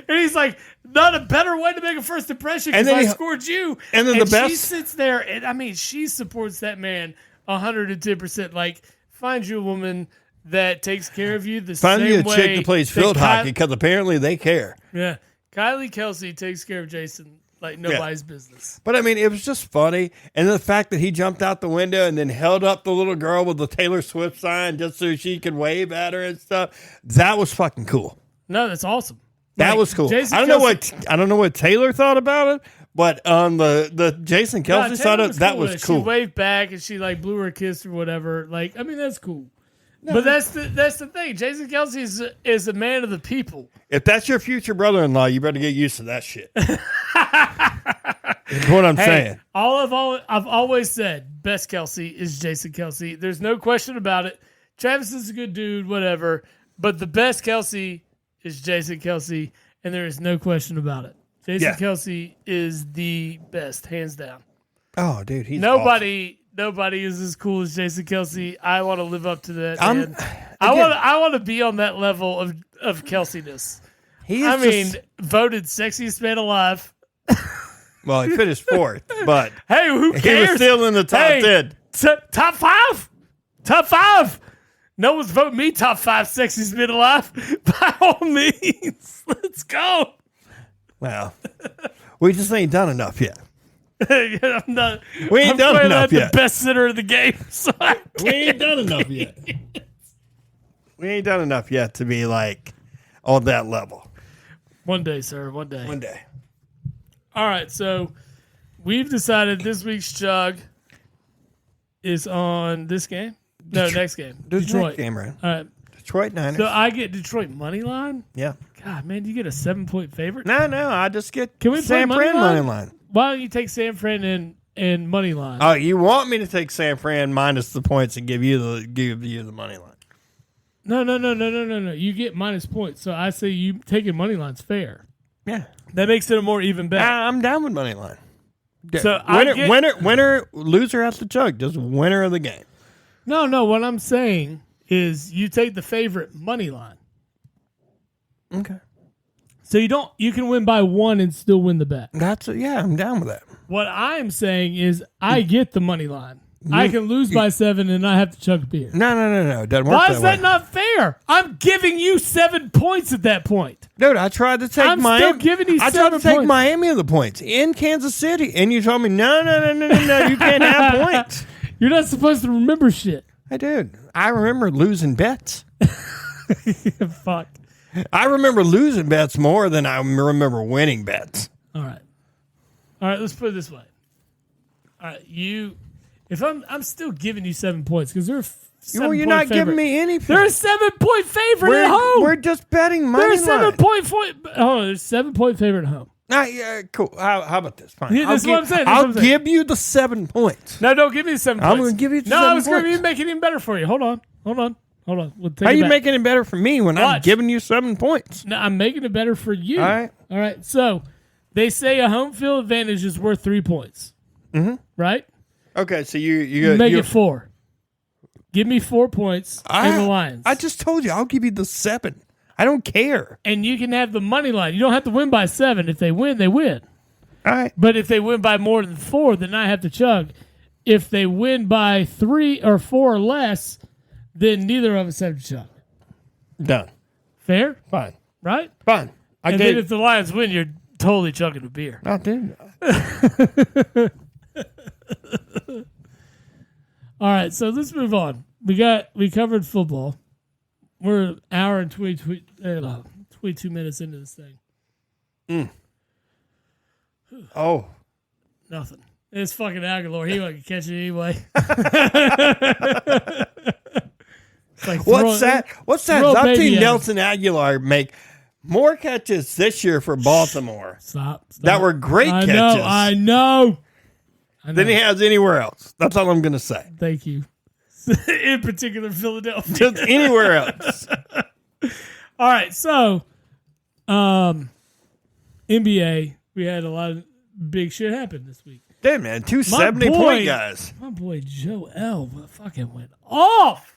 And he's like, not a better way to make a first impression because I scored you. And then she sits there, and I mean, she supports that man 110%. Like, find you a woman that takes care of you the same way. Find you a chick that plays field hockey because apparently they care. Yeah. Kylie Kelce takes care of Jason like nobody's business. But, I mean, it was just funny. And the fact that he jumped out the window and then held up the little girl with the Taylor Swift sign just so she could wave at her and stuff, that was fucking cool. No, that's awesome. That Like, was cool. Jason I don't know what Taylor thought about it, but on the Jason Kelsey side of that was cool. She waved back and she like blew her a kiss or whatever. Like, I mean, that's cool. No. But that's the thing. Jason Kelsey is a man of the people. If that's your future brother-in-law, you better get used to that shit. That's what I'm saying. I've always said best Kelsey is Jason Kelsey. There's no question about it. Travis is a good dude, whatever. But the best Kelsey is Jason Kelsey, and there is no question about it. Jason Kelsey is the best, hands down. Oh, dude, he's nobody is as cool as Jason Kelsey. I want to live up to that. I want to be on that level of Kelseyness. Voted sexiest man alive. Well, he finished fourth, but hey, who cares? He was still in the top 10. Top 5? Top 5. No one's voting me top 5 sexiest man alive. By all means, let's go. Well, we just ain't done enough yet. I'm done enough yet. The best center of the game. So we ain't done enough yet. We ain't done enough yet to be like on that level. One day, sir. One day. One day. All right. So we've decided this week's chug is on this game. No, next game. Detroit. Next game, right? All right. Detroit Niners. So I get Detroit money line? Yeah. God, man, do you get a 7-point favorite? No, I just get Can we San play Fran money line. Why don't you take San Fran and money line? Oh, you want me to take San Fran minus the points and give you the money line? No. You get minus points. So I say you taking money line's fair. Yeah. That makes it a more even bet. I'm down with money line. So winner, loser has to chug. Just winner of the game. No. What I'm saying is you take the favorite money line. Okay. So you can win by 1 and still win the bet. I'm down with that. What I'm saying is I get the money line. I can lose by 7 and I have to chug a beer. No. It doesn't work Why that is that way. not fair? I'm giving you 7 points at that point. Dude, I tried to take Miami. Still giving you 7 I tried to take points. Miami of the points in Kansas City, and you told me no. You can't have points. You're not supposed to remember shit. I did. I remember losing bets. Fuck. I remember losing bets more than I remember winning bets. All right. Let's put it this way. All right, if I'm still giving you 7 points because they're you're not giving me anything. They're a 7-point favorite at home. We're just betting money. They're a 7-point favorite at home. Yeah, cool. How about this? Fine. Yeah, this is what I'm saying. I'll give you the 7 points. No, don't give me the 7 points. I'm going to give you the 7 No, I points. was going to make it even better for you. Hold on. We'll How are you making it better for me when I'm giving you 7 points? No, I'm making it better for you. All right. So they say a home field advantage is worth 3 points. Mm-hmm. Right? Okay, so you make it 4. Give me 4 points in the Lions. I just told you I'll give you the 7. I don't care. And you can have the money line. You don't have to win by 7. If they win, they win. All right. But if they win by more than 4, then I have to chug. If they win by 3 or 4 or less, then neither of us have to chug. Done. Fair? Fine. Right? Fine. Then if the Lions win, you're totally chugging a beer. I did. All right, so let's move on. We covered football. We're an hour and 22 minutes into this thing. Oh. Nothing. It's fucking Aguilar. He wasn't catch it anyway. What's that? I've seen Nelson Aguilar make more catches this year for Baltimore. Stop. That were great catches. I know. Than he has anywhere else. That's all I'm going to say. Thank you. In particular, Philadelphia. Just anywhere else. All right, so NBA, we had a lot of big shit happen this week. Damn, man, 270-point guys. My boy Joel fucking went off.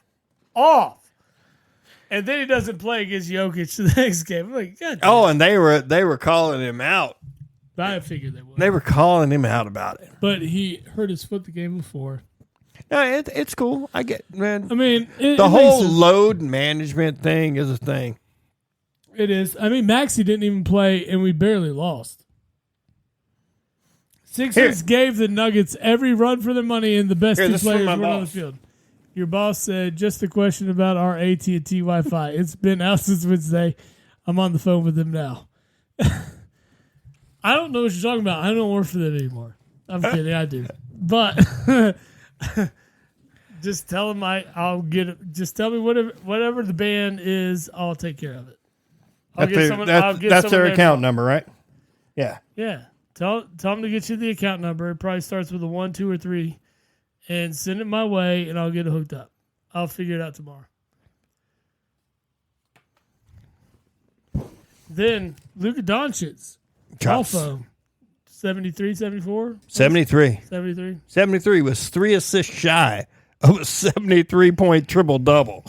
And then he doesn't play against Jokic the next game. I'm like, God damn. Oh, and they were calling him out. I figured they would. They were calling him out about it. But he hurt his foot the game before. No, it's cool. I get, man. I mean, the whole load management thing is a thing. It is. I mean, Maxey didn't even play, and we barely lost. Sixers gave the Nuggets every run for their money, and the best 2 players were on the field. Your boss said, just a question about our AT&T Wi-Fi. It's been out since Wednesday. I'm on the phone with them now. I don't know what you're talking about. I don't work for them anymore. I'm kidding. I do. But just tell them I'll get it. Just tell me whatever the band is, I'll take care of it. That's their account number, right? Yeah. Yeah. Tell them to get you the account number. It probably starts with a 1, 2, or 3. And send it my way, and I'll get it hooked up. I'll figure it out tomorrow. Then Luka Doncic. Also, 73, 74? 73. 73. 73 was 3 assists shy of a 73-point triple-double.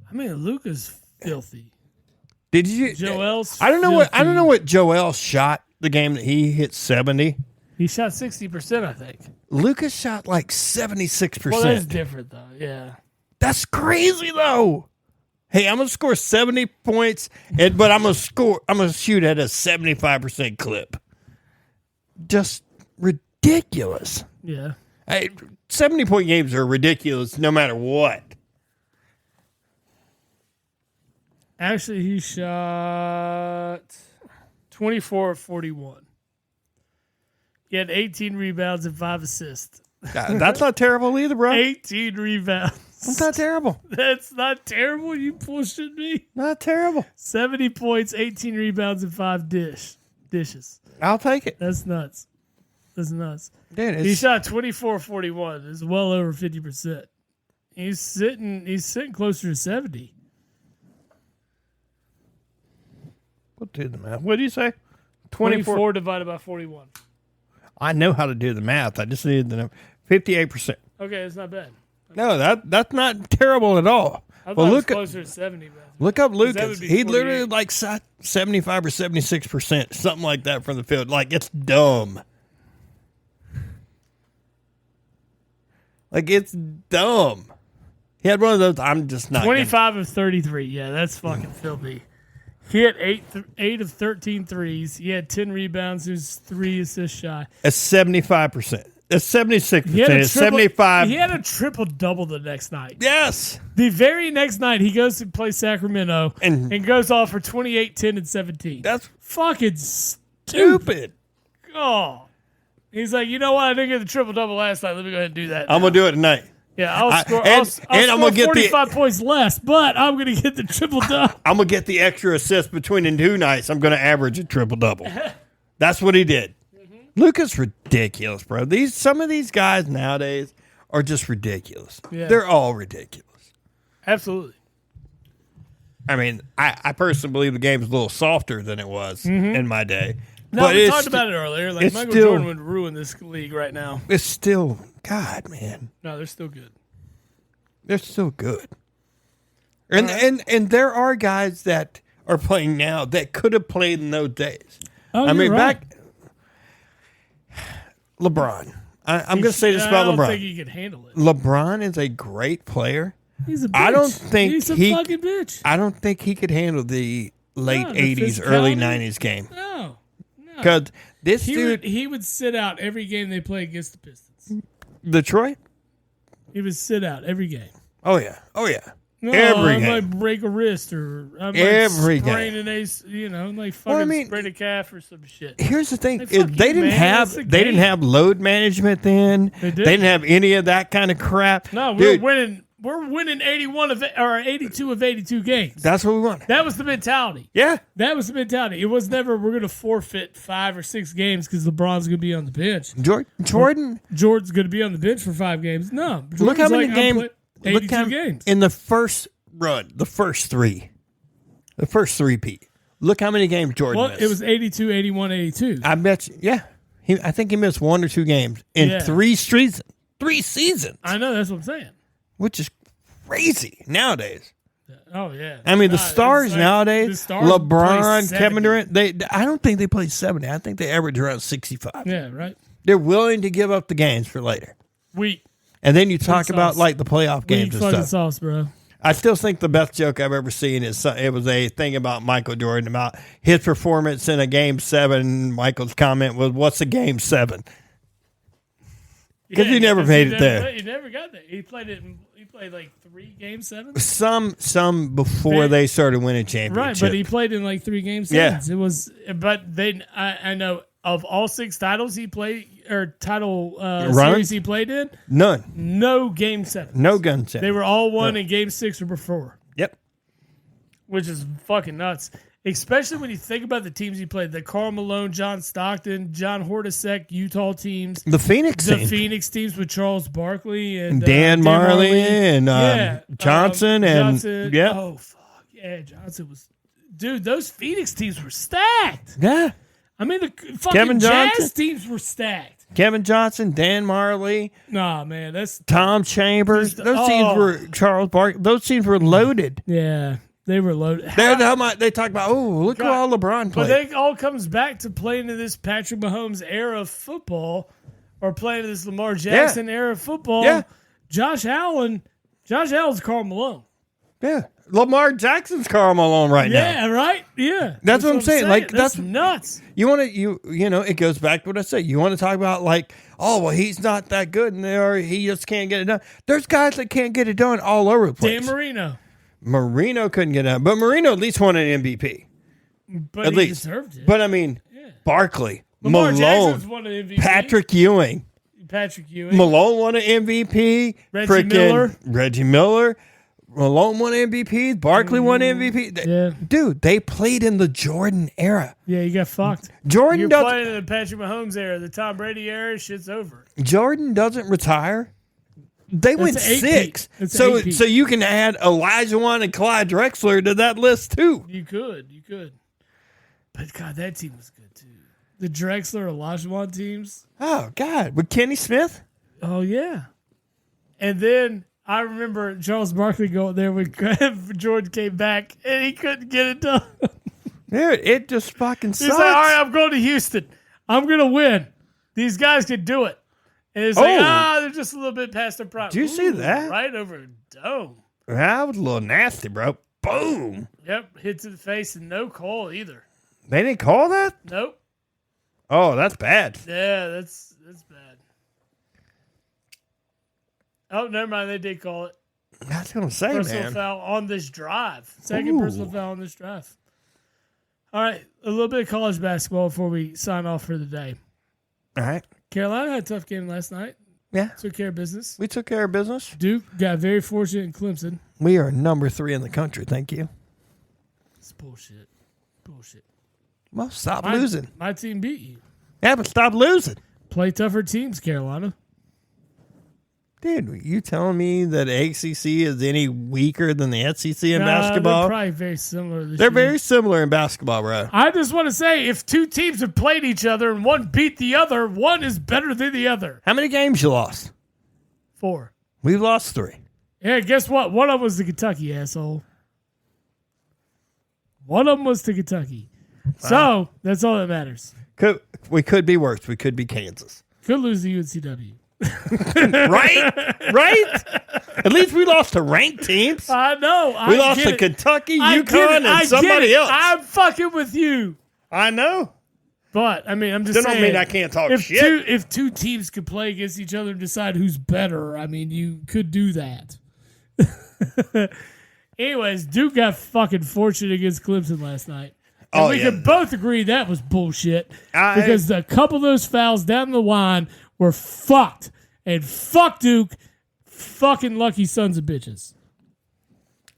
I mean, Luka's filthy. Did you? Joel's I don't know what Joel shot the game that he hit 70. He shot 60%, I think. Lucas shot like 76%. Well, that's different, though. Yeah. That's crazy, though. Hey, I'm gonna score 70 points, but I'm gonna shoot at a 75% clip. Just ridiculous. Yeah. Hey, 70-point games are ridiculous no matter what. Actually, he shot 24 of 41. He had 18 rebounds and 5 assists. That's not terrible either, bro. 18 rebounds. That's not terrible. That's not terrible. You bullshit me. Not terrible. 70 points, 18 rebounds, and 5 dishes. I'll take it. That's nuts. That's nuts. Dude, He shot 24-41. It's well over 50%. He's sitting closer to 70. We'll do the math. What do you say? 24 divided by 41. I know how to do the math. I just needed the number. 58%. Okay, it's not bad. No, that's not terrible at all. I thought it was closer to 70. Man. Look up Lucas. He 48. literally like 75 or 76%, something like that from the field. Like, it's dumb. Like, it's dumb. He had one of those. I'm just not. 25 of 33. Yeah, that's fucking filthy. He had 8 of 13 threes. He had 10 rebounds. He was 3 assists shy. That's 75%. That's 76%. It's 75. He had a triple-double the next night. Yes. The very next night, he goes to play Sacramento and goes off for 28, 10, and 17. That's fucking stupid. stupid. Oh. He's like, you know what? I didn't get the triple-double last night. Let me go ahead and do that now. I'm going to do it tonight. Yeah, I'll score. I'm gonna get 45 points less, but I'm going to get the triple-double. I'm going to get the extra assist between the 2 nights. I'm going to average a triple-double. That's what he did. Luka's ridiculous, bro. Some of these guys nowadays are just ridiculous. Yeah. They're all ridiculous. Absolutely. I mean, I personally believe the game is a little softer than it was in my day. No, but we talked about it earlier. Like, Michael Jordan would ruin this league right now. It's still, God, man. No, they're still good. They're still good. And there are guys that are playing now that could have played in those days. Oh, I mean, right. back LeBron. I'm going to say this about LeBron. I don't think he could handle it. LeBron is a great player. He's a bitch. I don't think he's a fucking bitch. I don't think he could handle the late 80s, early 90s game. No. Because this dude... He would sit out every game they play against the Pistons. Detroit? He would sit out every game. Oh, yeah. Oh, yeah. No, every I game. might break a wrist or I might every sprain game. an ace, like fucking sprain a calf or some shit. Here's the thing: like, they didn't have load management then. They didn't have any of that kind of crap. No, we're winning. We're winning 82 of 82 games. That's what we want. That was the mentality. Yeah, that was the mentality. It was never we're going to forfeit 5 or 6 games because LeBron's going to be on the bench. Jordan's going to be on the bench for 5 games. No, Jordan's look how many games. 82 games in the first run, the first three, Pete. Look how many games Jordan missed. It was 82, 81, 82. I bet you. Yeah, I think he missed 1 or 2 games in 3 seasons. 3 seasons. I know, that's what I'm saying. Which is crazy nowadays. Oh yeah. I mean, the stars nowadays, LeBron, Kevin Durant. I don't think they play 70. I think they average around 65. Yeah, right. They're willing to give up the games for later. And then you talk about like the playoff games and stuff. Sauce, bro. I still think the best joke I've ever seen is it was a thing about Michael Jordan about his performance in a Game 7. Michael's comment was, "What's a Game 7?" Because he never made it there. He never got there. He played like 3 game sevens. Some before they started winning championships. Right, but he played in like 3 game sevens. Yeah. It was, but I know of all 6 titles he played or title series he played in, none. No game 7. No gun 7. They were all won in game 6 or before. Yep. Which is fucking nuts. Especially when you think about the teams he played. The Karl Malone, John Stockton, John Hornacek, Utah teams. The Phoenix teams with Charles Barkley and Dan Marley and Johnson. Yeah. Oh, fuck. Yeah, Johnson was... Dude, those Phoenix teams were stacked. Yeah. I mean, the fucking Jazz teams were stacked. Kevin Johnson, Dan Marley. Nah, man, that's... Tom Chambers. Those teams were... Charles Barkley. Those teams were loaded. Yeah. They were loaded. They talk about, look at all LeBron played. But it all comes back to playing in this Patrick Mahomes era of football or playing in this Lamar Jackson era of football. Yeah. Josh Allen's Karl Malone. Yeah. Lamar Jackson's Karl Malone right now. Yeah, right? Yeah. That's what I'm saying. Like that's nuts. You want to it goes back to what I said. You want to talk about like, he's not that good and he just can't get it done. There's guys that can't get it done all over the place. Dan Marino couldn't get out, but Marino at least won an MVP. But at he least deserved it. But I mean, Barkley, Lamar Malone, Jackson's won an MVP. Patrick Ewing, Malone won an MVP. Reggie Miller. Malone won MVP. Barkley won MVP. Yeah. Dude, they played in the Jordan era. Yeah, you got fucked. You're playing in the Patrick Mahomes era, the Tom Brady era. Shit's over. Jordan doesn't retire. They went 6. So you can add Elijah Wan and Clyde Drexler to that list too. You could. But God, that team was good too. The Drexler, Elijah Wan teams. Oh God, with Kenny Smith. Oh yeah. And then I remember Charles Barkley going there when Jordan came back and he couldn't get it done. Dude, it just fucking sucks. He's like, all right, I'm going to Houston. I'm going to win. These guys can do it. And it's like, they're just a little bit past their prime. Did you see that? Right over a dome. That was a little nasty, bro. Boom. Yep, hit to the face and no call either. They didn't call that? Nope. Oh, that's bad. Yeah, that's bad. Oh, never mind. They did call it. I was going to say, personal foul on this drive. Second personal foul on this drive. All right, a little bit of college basketball before we sign off for the day. All right. Carolina had a tough game last night. Yeah. Took care of business. We took care of business. Duke got very fortunate in Clemson. We are number 3 in the country. Thank you. It's bullshit. Well, stop losing. My team beat you. Yeah, but stop losing. Play tougher teams, Carolina. Dude, you telling me that ACC is any weaker than the SEC in basketball? They're probably very similar. They're very similar in basketball, bro. I just want to say, if 2 teams have played each other and one beat the other, one is better than the other. How many games you lost? 4. We lost 3. Yeah, guess what? One of them was to Kentucky, asshole. One of them was to Kentucky. Wow. So, that's all that matters. We could be worse. We could be Kansas. Could lose to UNCW. Right? At least we lost to ranked teams. I know. We lost to Kentucky, UConn, and somebody else. I'm fucking with you. I know. But, I mean, I'm just saying. That don't mean I can't talk shit. If 2 teams could play against each other and decide who's better, I mean, you could do that. Anyways, Duke got fucking fortunate against Clemson last night. And we could both agree that was bullshit. Because a couple of those fouls down the line were fucked. And fuck Duke, fucking lucky sons of bitches.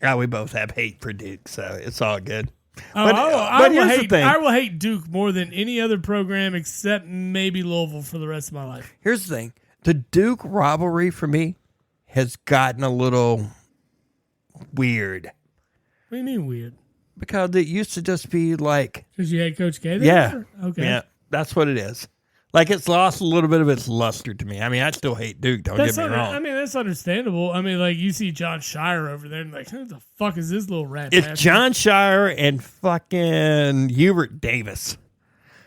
Yeah, we both have hate for Duke, so it's all good. But here's the thing. I will hate Duke more than any other program except maybe Louisville for the rest of my life. Here's the thing. The Duke rivalry for me has gotten a little weird. What do you mean weird? Because it used to just be like... Because you had Coach K there? Yeah. Okay. Yeah, that's what it is. Like, it's lost a little bit of its luster to me. I mean, I still hate Duke, don't get me wrong. I mean, that's understandable. I mean, like, you see John Shire over there and like, who the fuck is this little rat? It's John Shire and fucking Hubert Davis.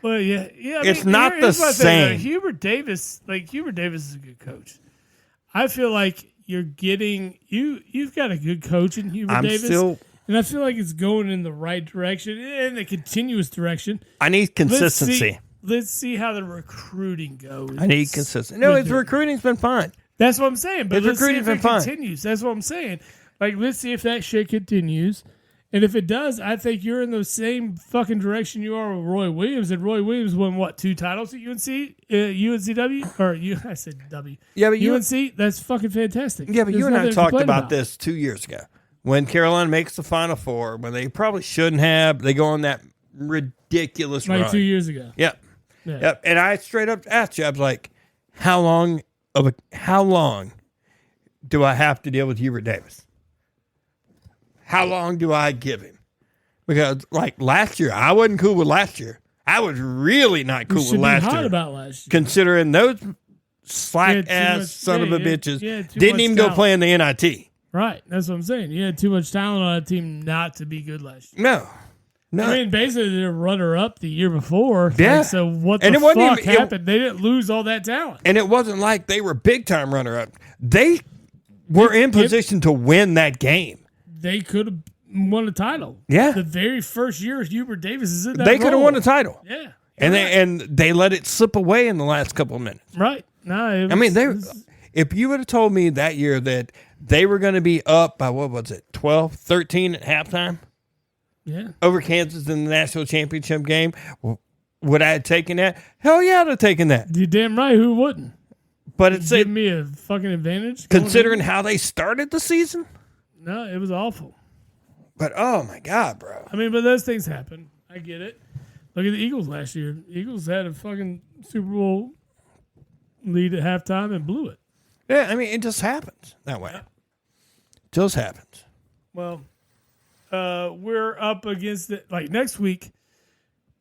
Well, yeah. It's not the same. Hubert Davis is a good coach. I feel like you're getting... You've got a good coach in Hubert Davis. And I feel like it's going in the right direction, in the continuous direction. I need consistency. let's see how the recruiting goes. I need consistent. No, his recruiting's been fine. That's what I'm saying. But let's see if it fine. continues. That's what I'm saying. Like, let's see if that shit continues. And if it does, I think you're in the same fucking direction you are with Roy Williams. And Roy Williams won, 2 titles at UNCW? Or I said W. Yeah, but UNC, that's fucking fantastic. Yeah, but There's you and I nothing to talked complain about this 2 years ago. When Carolina makes the Final Four, when they probably shouldn't have, they go on that ridiculous run. 2 years ago. Yep. Yeah. Yep. And I straight up asked you, I was like, how long do I have to deal with Hubert Davis? How long do I give him? Because like last year, I wasn't cool with last year. I was really not cool with last year. About last year. Considering those slack ass son of a bitches didn't even go play in the NIT. Right. That's what I'm saying. You had too much talent on a team not to be good last year. No. I mean, basically, they're runner-up the year before. Yeah. Like, so what the fuck happened? They didn't lose all that talent. And it wasn't like they were big-time runner-up. They were in position to win that game. They could have won a title. Yeah. The very first year Hubert Davis is in that They could have role. won a title. Yeah. And they let it slip away in the last couple of minutes. Right. No, if you would have told me that year that they were going to be up by, 12, 13 at halftime? Yeah. Over Kansas in the national championship game, would I have taken that? Hell yeah, I'd have taken that. You're damn right. Who wouldn't? But it's give me a fucking advantage. Considering how they started the season? No, it was awful. But oh my God, bro. I mean, but those things happen. I get it. Look at the Eagles last year. The Eagles had a fucking Super Bowl lead at halftime and blew it. Yeah, I mean, it just happens that way. Just happens. Well, we're up against it. Like next week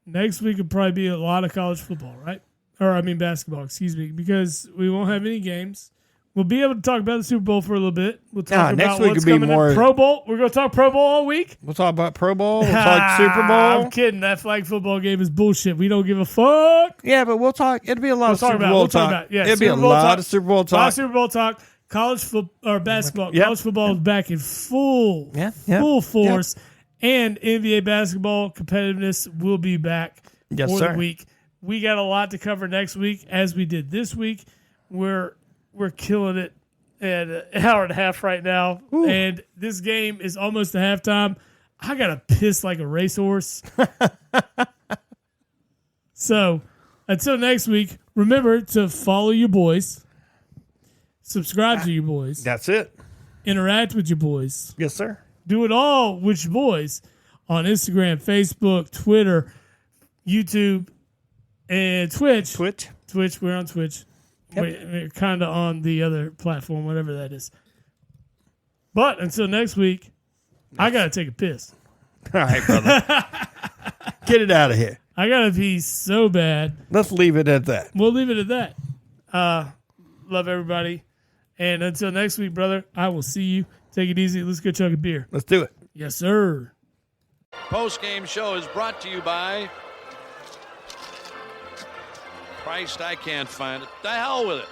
would probably be a lot of college football, right? Or I mean basketball, excuse me, because we won't have any games. We'll be able to talk about the Super Bowl for a little bit. We'll talk about next week what's will be coming more up. Pro Bowl. We're going to talk Pro Bowl all week. We'll talk about Pro Bowl. We'll talk Super Bowl. I'm kidding. That flag football game is bullshit. We don't give a fuck. Yeah, but we'll talk. It'll be a lot of Super Bowl We'll talk. talk about it. Yeah, It'll be a lot of Super Bowl talk. A lot of Super Bowl talk. College football or basketball. Yep. College football is back in full force. Yep. And NBA basketball competitiveness will be back for the week. We got a lot to cover next week, as we did this week. We're killing it at an hour and a half right now. Ooh. And this game is almost to halftime. I got to piss like a racehorse. So, until next week, remember to follow your boys, subscribe to your boys. That's it. Interact with your boys. Yes, sir. Do it all with your boys on Instagram, Facebook, Twitter, YouTube, and Twitch. Twitch, we're on Twitch. Yep. We're kind of on the other platform, whatever that is. But until next week, I got to take a piss. All right, brother. Get it out of here. I got to pee so bad. Let's leave it at that. We'll leave it at that. Love everybody. And until next week, brother, I will see you. Take it easy. Let's go chug a beer. Let's do it. Yes, sir. Post-game show is brought to you by Christ, I can't find it. The hell with it.